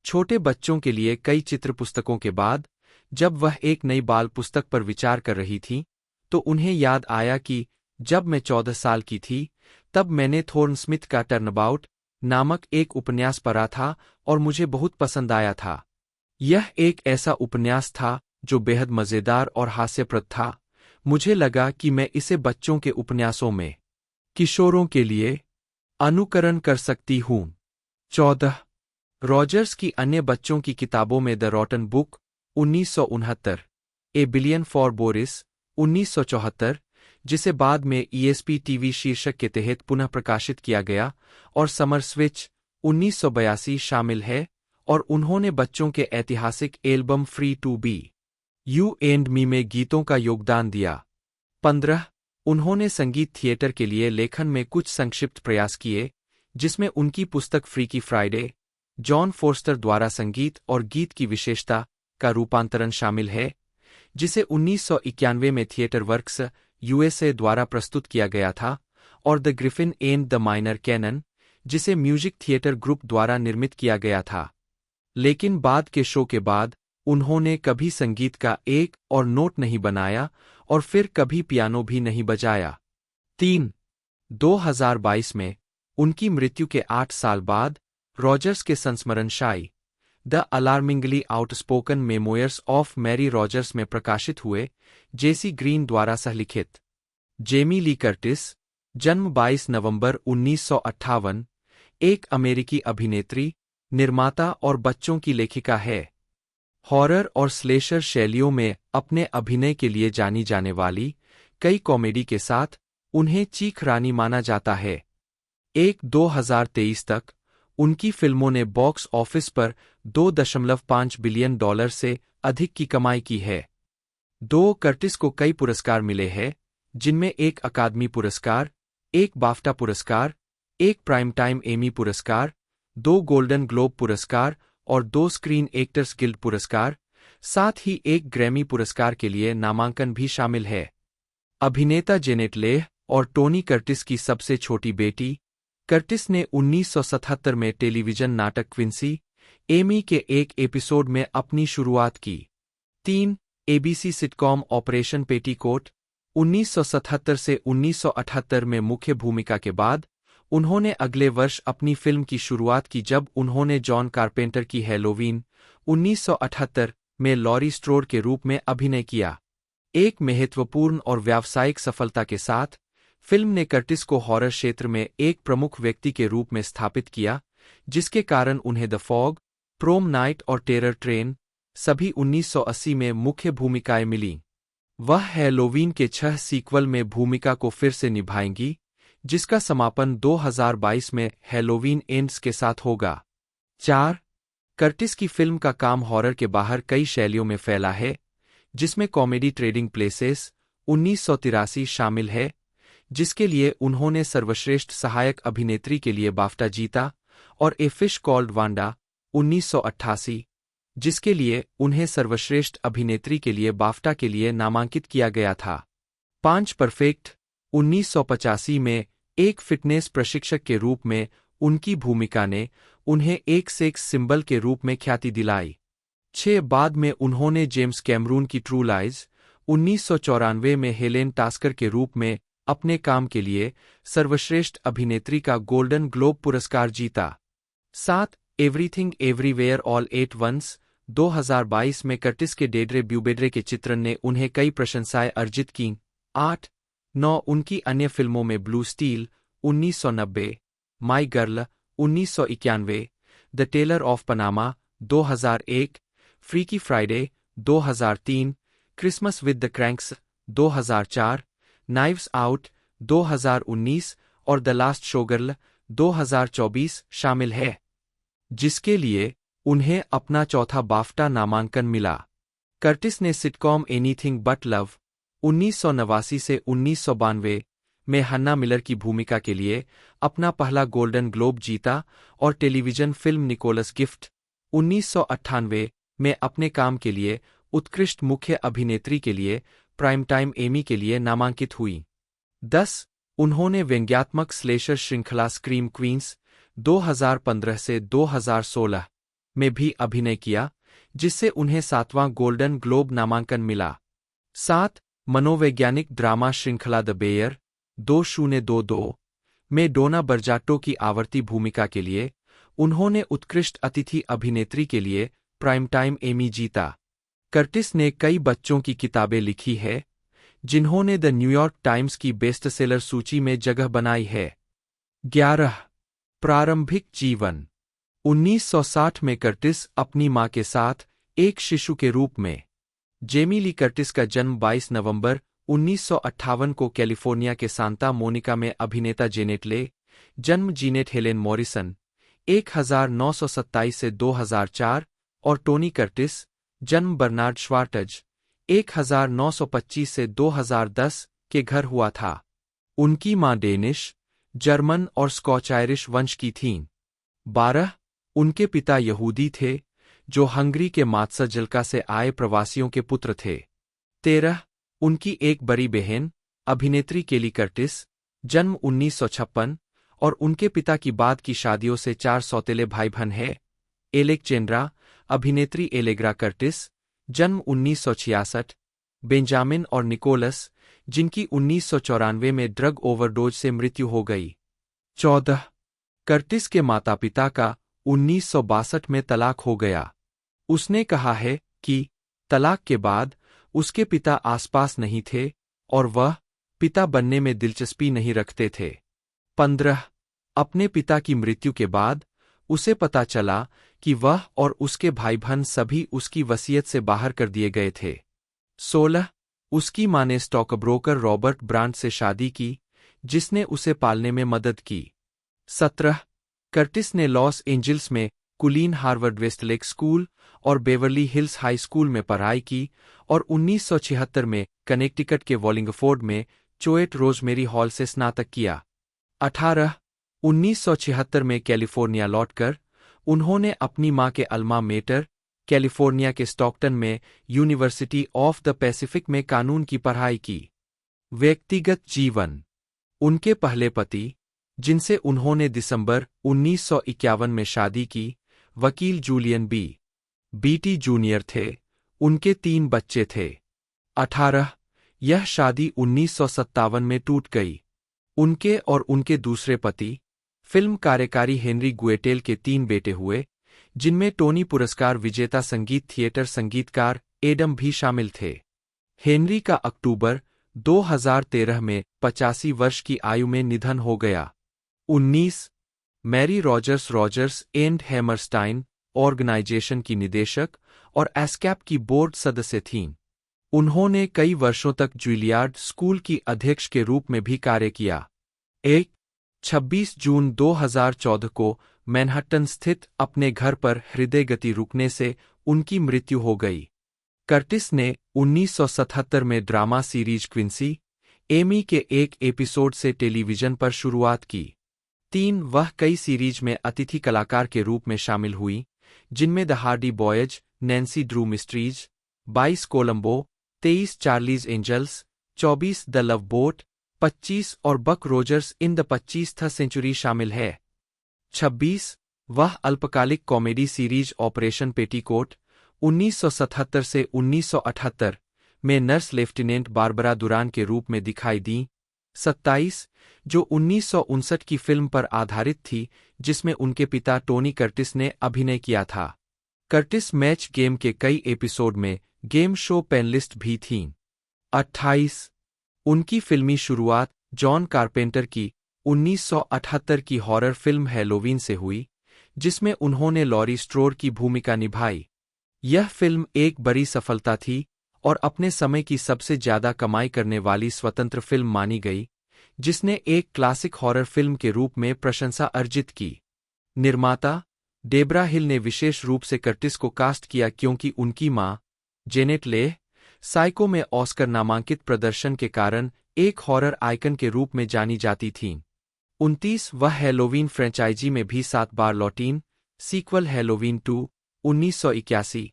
छोटे बच्चों के लिए कई चित्र पुस्तकों के बाद, जब वह एक नई बाल पुस्तक पर विचार कर रही थी, तो उन्हें याद आया कि जब मैं 14 साल की थी, तब मैंने थॉर्न स्मिथ का टर्नअबाउट नामक एक उपन्यास पढ़ा था और मुझे बहुत पसंद आया था। यह एक ऐसा उपन्यास था जो बेहद मज़ेदार और हास्यप्रद था। मुझे लगा कि मैं इसे बच्चों के उपन्यासों में किशोरों के लिए अनुकरण कर सकती हूँ। 14 रॉजर्स की अन्य बच्चों की किताबों में the रॉटन book 1969, A billion for Boris 1974, जिसे बाद में ईएसपी टीवी शीर्षक के तहत पुनः प्रकाशित किया गया, और समर स्विच 1982 शामिल है, और उन्होंने बच्चों के ऐतिहासिक album free to be you and me में गीतों का योगदान दिया। 15 उन्होंने संगीत थिएटर के लिए लेखन में कुछ संक्षिप्त प्रयास किए, जिसमें उनकी पुस्तक फ्रीकी फ्राइडे, जॉन फोर्स्टर द्वारा संगीत और गीत की विशेषता का रूपांतरण शामिल है, जिसे 1991 में थिएटर वर्क्स यूएसए द्वारा प्रस्तुत किया गया था, और the griffin and the minor canon, जिसे म्यूजिक थिएटर ग्रुप द्वारा निर्मित किया गया था। लेकिन बाद के शो के बाद उन्होंने कभी संगीत का एक और नोट नहीं बनाया और फिर कभी पियानो भी नहीं बजाया। 3. 2022 में उनकी मृत्यु के 8 साल बाद रॉजर्स के संस्मरण shy the alarmingly outspoken memoirs of Mary Rodgers में प्रकाशित हुए, जेसी ग्रीन द्वारा सहलिखित। जेमी ली कर्टिस, जन्म 22 नवंबर 1958, एक अमेरिकी अभिनेत्री, निर्माता और बच्चों की लेखिका है। हॉरर और स्लेशर शैलियों में अपने अभिनय के लिए जानी जाने वाली कई कॉमेडी के साथ उन्हें चीख रानी माना जाता है। 2023 तक उनकी फिल्मों ने बॉक्स ऑफिस पर $2.5 बिलियन से अधिक की कमाई की है। कर्टिस को कई पुरस्कार मिले हैं, जिनमें एक अकादमी पुरस्कार, एक बाफ्टा पुरस्कार, एक प्राइम टाइम एमी पुरस्कार, 2 गोल्डन ग्लोब पुरस्कार और 2 स्क्रीन एक्टर्स गिल्ड पुरस्कार, साथ ही एक ग्रैमी पुरस्कार के लिए नामांकन भी शामिल है। अभिनेता जेनेट लेह और टोनी कर्टिस की सबसे छोटी बेटी, कर्टिस ने 1977 में टेलीविजन नाटक क्विंसी एमी के एक एपिसोड में अपनी शुरुआत की। 3. एबीसी सिटकॉम ऑपरेशन पेटीकोट, 1977 से 1978 में मुख्य भूमिका के बाद उन्होंने अगले वर्ष अपनी फिल्म की शुरुआत की जब उन्होंने जॉन कारपेंटर की हैलोवीन 1978 में लॉरी स्ट्रोड के रूप में अभिनय किया। एक महत्वपूर्ण और व्यावसायिक सफलता के साथ फिल्म ने कर्टिस को हॉरर क्षेत्र में एक प्रमुख व्यक्ति के रूप में स्थापित किया, जिसके कारण उन्हें द फॉग, प्रोम नाइट और टेरर ट्रेन सभी 1980 में मुख्य भूमिकाएं मिलीं। वह हैलोवीन के 6 सीक्वल में भूमिका को फिर से निभाएंगी, जिसका समापन 2022 में हैलोवीन एंड्स के साथ होगा। 4. कर्टिस की फिल्म का काम हॉरर के बाहर कई शैलियों में फैला है, जिसमें कॉमेडी ट्रेडिंग प्लेसेस 1983 शामिल है, जिसके लिए उन्होंने सर्वश्रेष्ठ सहायक अभिनेत्री के लिए बाफ्टा जीता, और ए फिश कॉल्ड वांडा 1988, जिसके लिए उन्हें सर्वश्रेष्ठ अभिनेत्री के लिए बाफ्टा के लिए नामांकित किया गया था। 5. परफेक्ट 1985 में एक फिटनेस प्रशिक्षक के रूप में उनकी भूमिका ने उन्हें एक सेक्स सिंबल के रूप में ख्याति दिलाई। 6. बाद में उन्होंने जेम्स कैमरून की ट्रू लाइज 1994 में हेलेन टास्कर के रूप में अपने काम के लिए सर्वश्रेष्ठ अभिनेत्री का गोल्डन ग्लोब पुरस्कार जीता। 7. Everything everywhere all at once 2022 में कर्टिस के डेड्रे ब्यूबेड्रे के चित्रण ने उन्हें कई प्रशंसाएं अर्जित कीं। 8. 9. उनकी अन्य फिल्मों में blue steel 1990, my girl 1991, the Taylor of Panama 2001, freaky Friday 2003, Christmas with the Kranks 2004, knives out 2019 और द लास्ट शोगर्ल 2024 शामिल है, जिसके लिए उन्हें अपना चौथा बाफ्टा नामांकन मिला। कर्टिस ने सिटकॉम एनीथिंग बट लव 1989 से 1992 में हन्ना मिलर की भूमिका के लिए अपना पहला गोल्डन ग्लोब जीता और टेलीविजन फिल्म निकोलस गिफ्ट 1998 में अपने काम के लिए उत्कृष्ट मुख्य अभिनेत्री के लिए प्राइम टाइम एमी के लिए नामांकित हुई। 10. उन्होंने व्यंग्यात्मक स्लेशर श्रृंखला स्क्रीम क्वींस 2015 से 2016 में भी अभिनय किया, जिससे उन्हें 7वां गोल्डन ग्लोब नामांकन मिला। 7. मनोवैज्ञानिक ड्रामा श्रृंखला द बेयर 2022 में डोना बर्जाटो की आवर्ती भूमिका के लिए उन्होंने उत्कृष्ट अतिथि अभिनेत्री के लिए प्राइम टाइम एमी जीता। कर्टिस ने कई बच्चों की किताबें लिखी है, जिन्होंने द न्यूयॉर्क टाइम्स की बेस्टसेलर सूची में जगह बनाई है। 11. प्रारंभिक जीवन 1960 में कर्टिस अपनी मां के साथ एक शिशु के रूप में। जेमी ली कर्टिस का जन्म 22 नवंबर 1958 को कैलिफोर्निया के सांता मोनिका में अभिनेता जेनेट ले, जन्म जीनेट हेलेन मॉरिसन 1927 से 2004 और टोनी कर्टिस, जन्म बर्नार्ड श्वार्टज 1925 से 2010 के घर हुआ था। उनकी मां डेनिश, जर्मन और स्कॉच आयरिश वंश की थीं। 12. उनके पिता यहूदी थे, जो हंगरी के मात्सा जलका से आए प्रवासियों के पुत्र थे। 13 उनकी एक बड़ी बहन अभिनेत्री केली कर्टिस, जन्म 1956, और उनके पिता की बाद की शादियों से 4 सौतेले भाई बहन हैं। एलेक्जेंड्रा अभिनेत्री एलेग्रा कर्टिस, जन्म 1966, बेंजामिन और निकोलस, जिनकी 1994 में ड्रग ओवरडोज से मृत्यु हो गई। 14 कर्टिस के माता पिता का 1962 में तलाक हो गया। उसने कहा है कि तलाक के बाद उसके पिता आसपास नहीं थे और वह पिता बनने में दिलचस्पी नहीं रखते थे। 15 अपने पिता की मृत्यु के बाद उसे पता चला कि वह और उसके भाई बहन सभी उसकी वसीयत से बाहर कर दिए गए थे। 16 उसकी मां ने स्टॉकब्रोकर रॉबर्ट ब्रांड से शादी की, जिसने उसे पालने में मदद की। 17 कर्टिस ने लॉस एंजिल्स में कुलीन हार्वर्ड वेस्टलेक स्कूल और बेवर्ली हिल्स हाई स्कूल में पढ़ाई की और 1976 में कनेक्टिकट के वॉलिंगफोर्ड में चोएट रोजमेरी हॉल से स्नातक किया। 18 1976 में कैलिफोर्निया लौटकर उन्होंने अपनी मां के अल्मा मेटर, कैलिफोर्निया के स्टॉकटन में यूनिवर्सिटी ऑफ द पैसिफिक में कानून की पढ़ाई की। व्यक्तिगत जीवन उनके पहले पति, जिनसे उन्होंने दिसंबर 1951 में शादी की, वकील जूलियन बीटी जूनियर थे। उनके 3 बच्चे थे। 18 यह शादी 1957 में टूट गई। उनके और उनके दूसरे पति, फिल्म कार्यकारी हेनरी गुएटेल के 3 बेटे हुए, जिनमें टोनी पुरस्कार विजेता संगीत थिएटर संगीतकार एडम भी शामिल थे। हेनरी का अक्टूबर 2013 में 85 वर्ष की आयु में निधन हो गया। 19 मैरी रॉजर्स एंड हैमरस्टाइन ऑर्गेनाइजेशन की निदेशक और एस्कैप की बोर्ड सदस्य थीं। उन्होंने कई वर्षों तक जुइलियार्ड स्कूल की अध्यक्ष के रूप में भी कार्य किया। 26 जून 2014 को मैनहट्टन स्थित अपने घर पर हृदय गति रुकने से उनकी मृत्यु हो गई। कर्टिस ने 1977 में ड्रामा सीरीज क्विंसी, एमी के एक एपिसोड से टेलीविजन पर शुरुआत की। 3 वह कई सीरीज में अतिथि कलाकार के रूप में शामिल हुई, जिनमें the Hardy Boys, Nancy Drew Mysteries, 22 Columbo, 23 Charlie's Angels, 24 the Love Boat, 25 और Buck Rogers in the 25th century शामिल है। 26 वह अल्पकालिक कॉमेडी सीरीज ऑपरेशन पेटीकोट 1977 से 1978 में नर्स लेफ्टिनेंट बारबरा दुरान के रूप में दिखाई दी। 27 जो 1959 की फिल्म पर आधारित थी, जिसमें उनके पिता टोनी कर्टिस ने अभिनय किया था। कर्टिस मैच गेम के कई एपिसोड में गेम शो पैनलिस्ट भी थीं। 28 उनकी फिल्मी शुरुआत जॉन कारपेंटर की 1978 की हॉरर फिल्म हैलोवीन से हुई, जिसमें उन्होंने लॉरी स्ट्रोर की भूमिका निभाई। यह फिल्म एक बड़ी सफलता थी और अपने समय की सबसे ज्यादा कमाई करने वाली स्वतंत्र फिल्म मानी गई, जिसने एक क्लासिक हॉरर फिल्म के रूप में प्रशंसा अर्जित की। निर्माता डेब्रा हिल ने विशेष रूप से कर्टिस को कास्ट किया क्योंकि उनकी मां, जेनेट लेह, साइको में ऑस्कर नामांकित प्रदर्शन के कारण एक हॉरर आइकन के रूप में जानी जाती थीं। 29 वह हैलोवीन फ्रेंचाइजी में भी 7 बार लौटीं। Sequel Halloween 2 1981,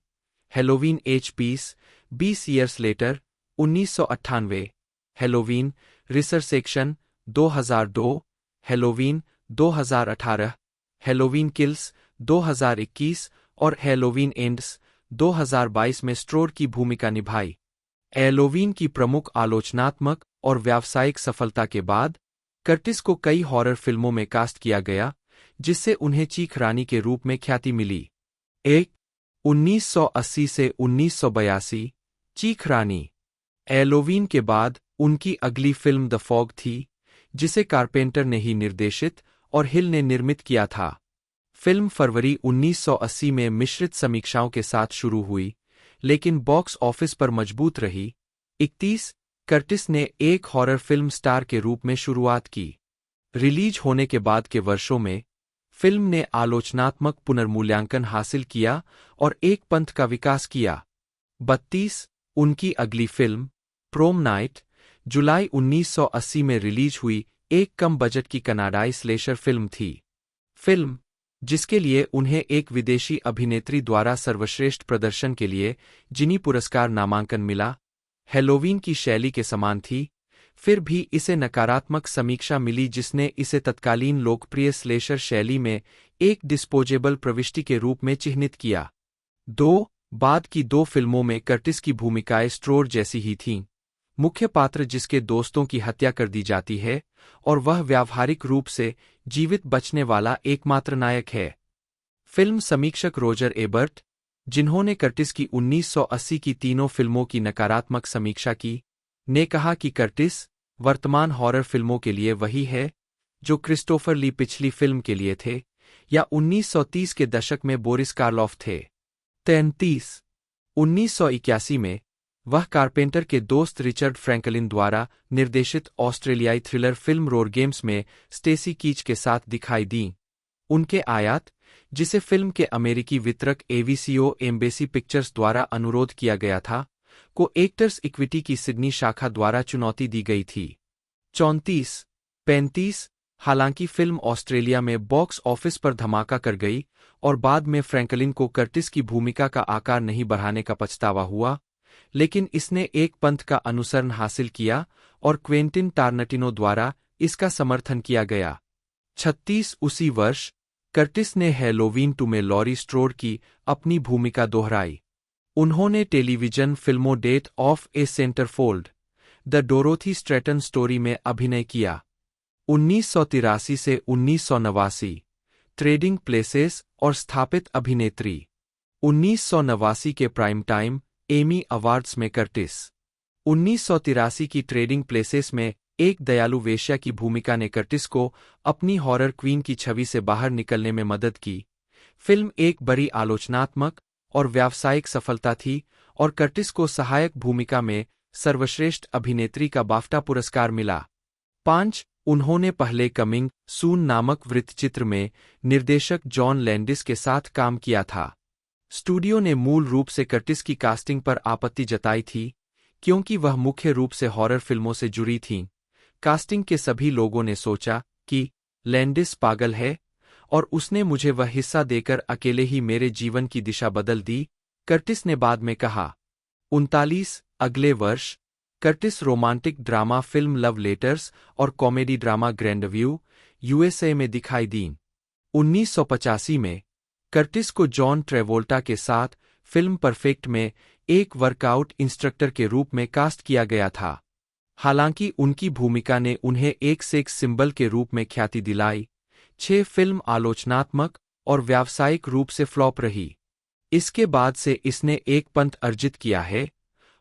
Halloween H20 years later 1998, Halloween Resurrection 2002, Halloween 2018, Halloween Kills 2021 और हैलोवीन एंड्स 2022 में स्ट्रोर की भूमिका निभाई। हैलोवीन की प्रमुख आलोचनात्मक और व्यावसायिक सफलता के बाद कर्टिस को कई हॉरर फिल्मों में कास्ट किया गया, जिससे उन्हें चीख रानी के रूप में ख्याति मिली। 1980 से 1982 चीख रानी। हैलोवीन के बाद उनकी अगली फिल्म द फॉग थी, जिसे कारपेंटर ने ही निर्देशित और हिल ने निर्मित किया था। फिल्म फरवरी 1980 में मिश्रित समीक्षाओं के साथ शुरू हुई, लेकिन बॉक्स ऑफिस पर मजबूत रही। 31 कर्टिस ने एक हॉरर फिल्म स्टार के रूप में शुरुआत की। रिलीज होने के बाद के वर्षों में फिल्म ने आलोचनात्मक पुनर्मूल्यांकन हासिल किया और एक पंथ का विकास किया। 32 उनकी अगली फिल्म प्रोम नाइट जुलाई 1980 में रिलीज हुई एक कम बजट की कनाडाई स्लेशर फिल्म थी। फिल्म, जिसके लिए उन्हें एक विदेशी अभिनेत्री द्वारा सर्वश्रेष्ठ प्रदर्शन के लिए जिनी पुरस्कार नामांकन मिला, हैलोवीन की शैली के समान थी, फिर भी इसे नकारात्मक समीक्षा मिली जिसने इसे तत्कालीन लोकप्रिय स्लेशर शैली में एक डिस्पोजेबल प्रविष्टि के रूप में चिह्नित किया। बाद की दो फिल्मों में कर्टिस की भूमिकाएं स्ट्रोर जैसी ही थीं, मुख्य पात्र जिसके दोस्तों की हत्या कर दी जाती है और वह व्यावहारिक रूप से जीवित बचने वाला एकमात्र नायक है। फिल्म समीक्षक रोजर एबर्ट, जिन्होंने कर्टिस की 1980 की तीनों फिल्मों की नकारात्मक समीक्षा की, ने कहा कि कर्टिस वर्तमान हॉरर फिल्मों के लिए वही है जो क्रिस्टोफर ली पिछली फिल्म के लिए थे या 1930 के दशक में बोरिस कार्लोफ थे। 1981 में वह कारपेंटर के दोस्त रिचर्ड फ्रैंकलिन द्वारा निर्देशित ऑस्ट्रेलियाई थ्रिलर फिल्म रोर गेम्स में स्टेसी कीच के साथ दिखाई दीं। उनके आयात, जिसे फिल्म के अमेरिकी वितरक एवीसीओ एम्बेसी पिक्चर्स द्वारा अनुरोध किया गया था, को एक्टर्स इक्विटी की सिडनी शाखा द्वारा चुनौती दी गई थी। 35 हालांकि फिल्म ऑस्ट्रेलिया में बॉक्स ऑफिस पर धमाका कर गई और बाद में फ्रैंकलिन को कर्टिस की भूमिका का आकार नहीं बढ़ाने का पछतावा हुआ, लेकिन इसने एक पंथ का अनुसरण हासिल किया और क्वेंटिन टारनटिनो द्वारा इसका समर्थन किया गया। 36 उसी वर्ष कर्टिस ने हैलोवीन 2 में लॉरी स्ट्रोड की अपनी भूमिका दोहराई। उन्होंने टेलीविजन फिल्मों Death of a Centerfold, the Dorothy Stratten Story में अभिनय किया। 1983 से 1989 ट्रेडिंग प्लेसेस और स्थापित अभिनेत्री। 1989 के प्राइम टाइम एमी अवार्ड्स में कर्टिस 1983 की ट्रेडिंग प्लेसेस में एक दयालु वेश्या की भूमिका ने कर्टिस को अपनी हॉरर क्वीन की छवि से बाहर निकलने में मदद की। फिल्म एक बड़ी आलोचनात्मक और व्यावसायिक सफलता थी और कर्टिस को सहायक भूमिका में सर्वश्रेष्ठ अभिनेत्री का बाफ्टा पुरस्कार मिला। 5 उन्होंने पहले कमिंग सून नामक वृत्तचित्र में निर्देशक जॉन लैंडिस के साथ काम किया था। स्टूडियो ने मूल रूप से कर्टिस की कास्टिंग पर आपत्ति जताई थी क्योंकि वह मुख्य रूप से हॉरर फिल्मों से जुड़ी थीं। कास्टिंग के सभी लोगों ने सोचा कि लैंडिस पागल है और उसने मुझे वह हिस्सा देकर अकेले ही मेरे जीवन की दिशा बदल दी, कर्टिस ने बाद में कहा। 39 अगले वर्ष Curtis romantic drama film love letters और कॉमेडी ड्रामा ग्रैंडव्यू, यूएसए में दिखाई दीं। 1985 में कर्टिस को जॉन ट्रेवोल्टा के साथ फिल्म परफेक्ट में एक वर्कआउट इंस्ट्रक्टर के रूप में कास्ट किया गया था। हालांकि उनकी भूमिका ने उन्हें एक सेक्स सिंबल के रूप में ख्याति दिलाई, 6 फिल्म आलोचनात्मक और व्यावसायिक रूप से फ्लॉप रही। इसके बाद से इसने एक पंथ अर्जित किया है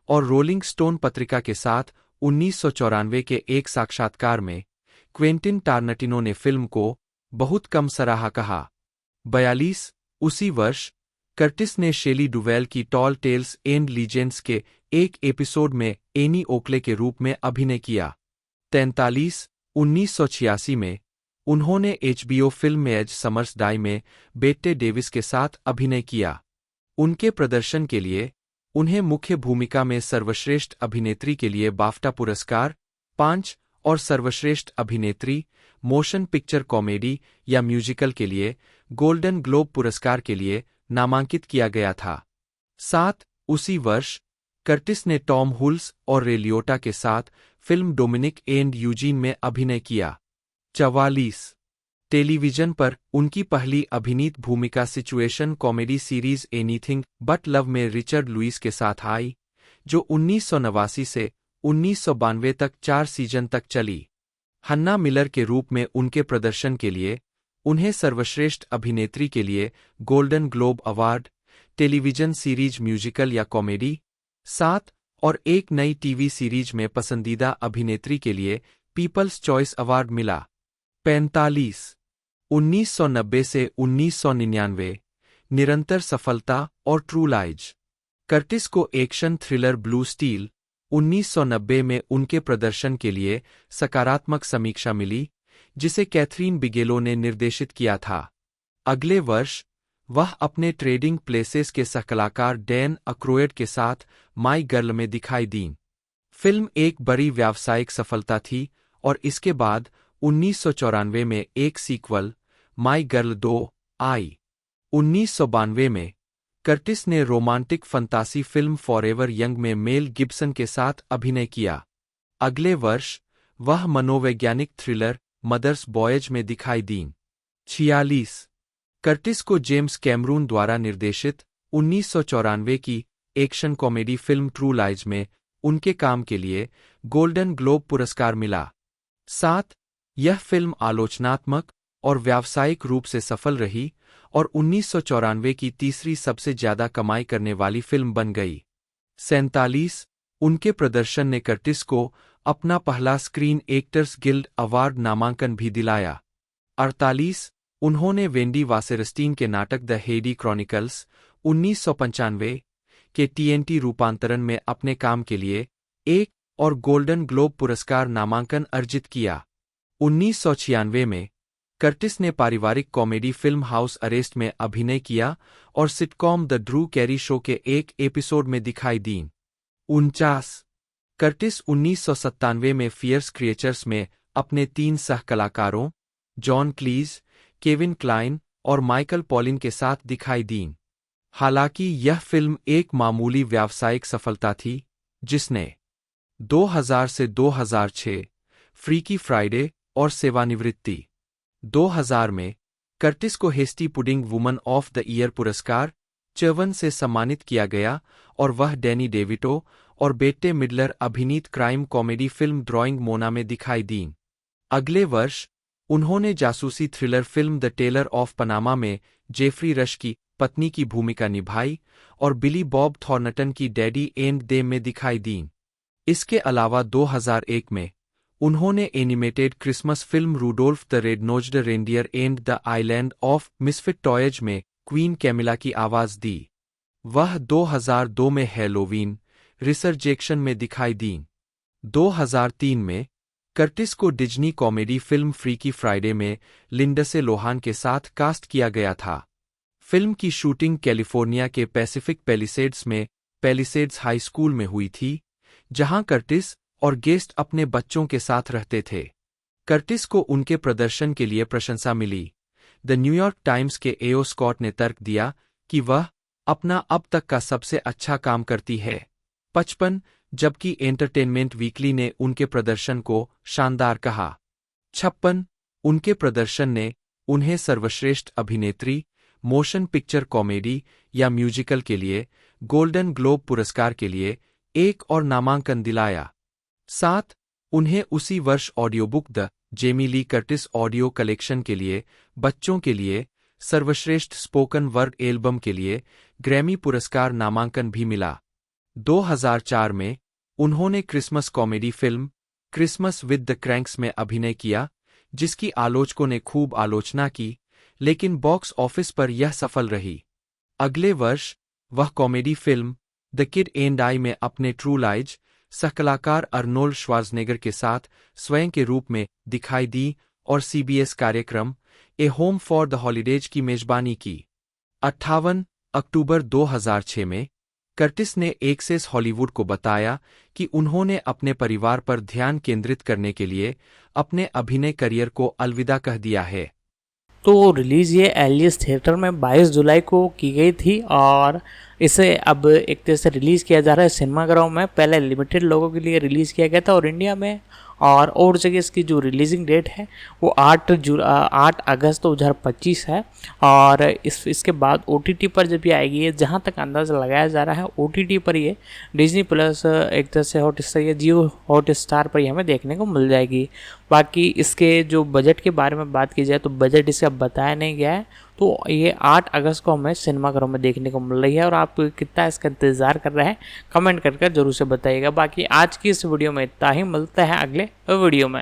और रोलिंग स्टोन पत्रिका के साथ 1994 के एक साक्षात्कार में क्वेंटिन टारनटिनो ने फिल्म को बहुत कम सराहा कहा। 42 उसी वर्ष कर्टिस ने शेली डुवेल की टॉल टेल्स एंड लीजेंड्स के एक एपिसोड में एनी ओक्ले के रूप में अभिनय किया। 43 1986 में उन्होंने एचबीओ फिल्म में एज समर्स डाई में बेट्टे डेविस के साथ अभिनय किया। उनके प्रदर्शन के लिए उन्हें मुख्य भूमिका में सर्वश्रेष्ठ अभिनेत्री के लिए बाफ्टा पुरस्कार 5 और सर्वश्रेष्ठ अभिनेत्री मोशन पिक्चर कॉमेडी या म्यूजिकल के लिए गोल्डन ग्लोब पुरस्कार के लिए नामांकित किया गया था। 7 उसी वर्ष कर्टिस ने टॉम हुल्स और रे लियोटा के साथ फिल्म डोमिनिक एंड यूजीन में अभिनय किया। 44 टेलीविजन पर उनकी पहली अभिनीत भूमिका situation comedy series anything but love में रिचर्ड लुइस के साथ आई, जो 1989 से 1992 तक 4 सीजन तक चली। हन्ना मिलर के रूप में उनके प्रदर्शन के लिए उन्हें सर्वश्रेष्ठ अभिनेत्री के लिए golden globe award, television series musical या कॉमेडी 7 और एक नई टीवी सीरीज में पसंदीदा अभिनेत्री के लिए पीपल्स चॉइस अवार्ड मिला। 45 1990 से 1999 निरंतर सफलता और ट्रू लाइज। कर्टिस को एक्शन थ्रिलर ब्लू स्टील 1990 में उनके प्रदर्शन के लिए सकारात्मक समीक्षा मिली, जिसे कैथरीन बिगेलो ने निर्देशित किया था। अगले वर्ष वह अपने ट्रेडिंग प्लेसेस के सहकलाकार डैन अक्रोयड के साथ माई गर्ल में दिखाई दीं। फिल्म एक बड़ी व्यावसायिक सफलता थी और इसके बाद 1994 में एक सीक्वल माई गर्ल 2 आई। 1992 में कर्टिस ने रोमांटिक फंतासी फिल्म फॉरएवर यंग में मेल गिब्सन के साथ अभिनय किया। अगले वर्ष वह मनोवैज्ञानिक थ्रिलर मदर्स बॉयज में दिखाई दीं। 46 कर्टिस को जेम्स कैमरून द्वारा निर्देशित 1994 की action comedy film true lies में उनके काम के लिए गोल्डन ग्लोब पुरस्कार मिला। 7 यह फिल्म आलोचनात्मक और व्यावसायिक रूप से सफल रही और 1994 की तीसरी सबसे ज्यादा कमाई करने वाली फिल्म बन गई। 47 उनके प्रदर्शन ने कर्टिस को अपना पहला स्क्रीन एक्टर्स गिल्ड अवार्ड नामांकन भी दिलाया। 48 उन्होंने वेंडी वासेरस्टीन के नाटक द हेडी क्रॉनिकल्स 1995 के टीएनटी रूपांतरण में अपने काम के लिए एक और गोल्डन ग्लोब पुरस्कार नामांकन अर्जित किया। 1996 में कर्टिस ने पारिवारिक कॉमेडी फिल्म हाउस अरेस्ट में अभिनय किया और sitcom the Drew carry show के एक एपिसोड में दिखाई दीं। 49 कर्टिस 1997 में फियर्स क्रिएचर्स में अपने 3 सहकलाकारों जॉन क्लीज, केविन क्लाइन और माइकल पॉलिन के साथ दिखाई दीं। हालांकि यह फिल्म एक मामूली व्यावसायिक सफलता थी, जिसने 2000 से 2006 फ्रीकी फ्राइडे और सेवानिवृत्ति 2000 में कर्टिस को Hasty Pudding woman of the year पुरस्कार चर्वन से सम्मानित किया गया और वह डैनी डेविटो और बेट्टे मिडलर अभिनीत crime comedy film Drowning Mona में दिखाई दीं। अगले वर्ष उन्होंने जासूसी thriller film the Taylor of Panama में जेफरी रश की पत्नी की भूमिका निभाई और बिली बॉब थॉर्नटन की डैडी एंड देम में दिखाई दीं। इसके अलावा 2001 में उन्होंने animated Christmas film Rudolph the red nosed Reindeer and the Island of Misfit Toys में क्वीन कैमिला की आवाज दी। वह 2002 में हैलोवीन रिसर्जेक्शन में दिखाई दीं। 2003 में कर्टिस को Disney comedy film freaky Friday में लिंडसे लोहान के साथ कास्ट किया गया था। फिल्म की शूटिंग कैलिफोर्निया के पैसिफिक पैलिसेड्स में पैलिसेड्स हाई स्कूल में हुई थी, जहां कर्टिस और गेस्ट अपने बच्चों के साथ रहते थे। कर्टिस को उनके प्रदर्शन के लिए प्रशंसा मिली। द न्यूयॉर्क टाइम्स के एओ स्कॉट ने तर्क दिया कि वह अपना अब तक का सबसे अच्छा काम करती है। 55 जबकि एंटरटेनमेंट वीकली ने उनके प्रदर्शन को शानदार कहा। 56 उनके प्रदर्शन ने उन्हें सर्वश्रेष्ठ अभिनेत्री, मोशन पिक्चर कॉमेडी या म्यूजिकल के लिए गोल्डन ग्लोब पुरस्कार के लिए एक और नामांकन दिलाया। 7 उन्हें उसी वर्ष audiobook the Jamie Lee Curtis audio collection के लिए बच्चों के लिए सर्वश्रेष्ठ स्पोकन वर्ड एल्बम के लिए ग्रैमी पुरस्कार नामांकन भी मिला। 2004 में उन्होंने Christmas comedy film Christmas with the cranks में अभिनय किया, जिसकी आलोचकों ने खूब आलोचना की, लेकिन बॉक्स ऑफिस पर यह सफल रही। अगले वर्ष वह comedy film the kid and I में अपने ट्रू लाइज सहकलाकार अर्नोल्ड श्वार्ज़नेगर के साथ स्वयं के रूप में दिखाई दी और सीबीएस कार्यक्रम ए होम फॉर द हॉलीडेज की मेजबानी की। 58 अक्टूबर 2006 में कर्टिस ने एक्सेस हॉलीवुड को बताया कि उन्होंने अपने परिवार पर ध्यान केंद्रित करने के लिए अपने अभिनय करियर को अलविदा कह दिया है। तो रिलीज़ ये एलियस थिएटर में 22 जुलाई को की गई थी और इसे अब एक तरह से रिलीज़ किया जा रहा है सिनेमाघरों में। पहले लिमिटेड लोगों के लिए रिलीज़ किया गया था और इंडिया में और जगह इसकी जो रिलीजिंग डेट है वो 8 अगस्त 2025 है। और इसके बाद OTT पर जब ये आएगी, ये जहाँ तक अंदाज़ा लगाया जा रहा है OTT पर ये डिज्नी प्लस एक तरह से हॉटस्टार या जियो हॉटस्टार पर ये हमें देखने को मिल जाएगी। बाकी इसके जो बजट के बारे में बात की जाए तो बजट इसका बताया नहीं गया है। तो ये 8 अगस्त को हमें सिनेमाघरों में देखने को मिल रही है और आप कितना इसका इंतज़ार कर रहे हैं कमेंट करके जरूर से बताइएगा। बाकी आज की इस वीडियो में इतना ही, मिलता है अगले वीडियो में।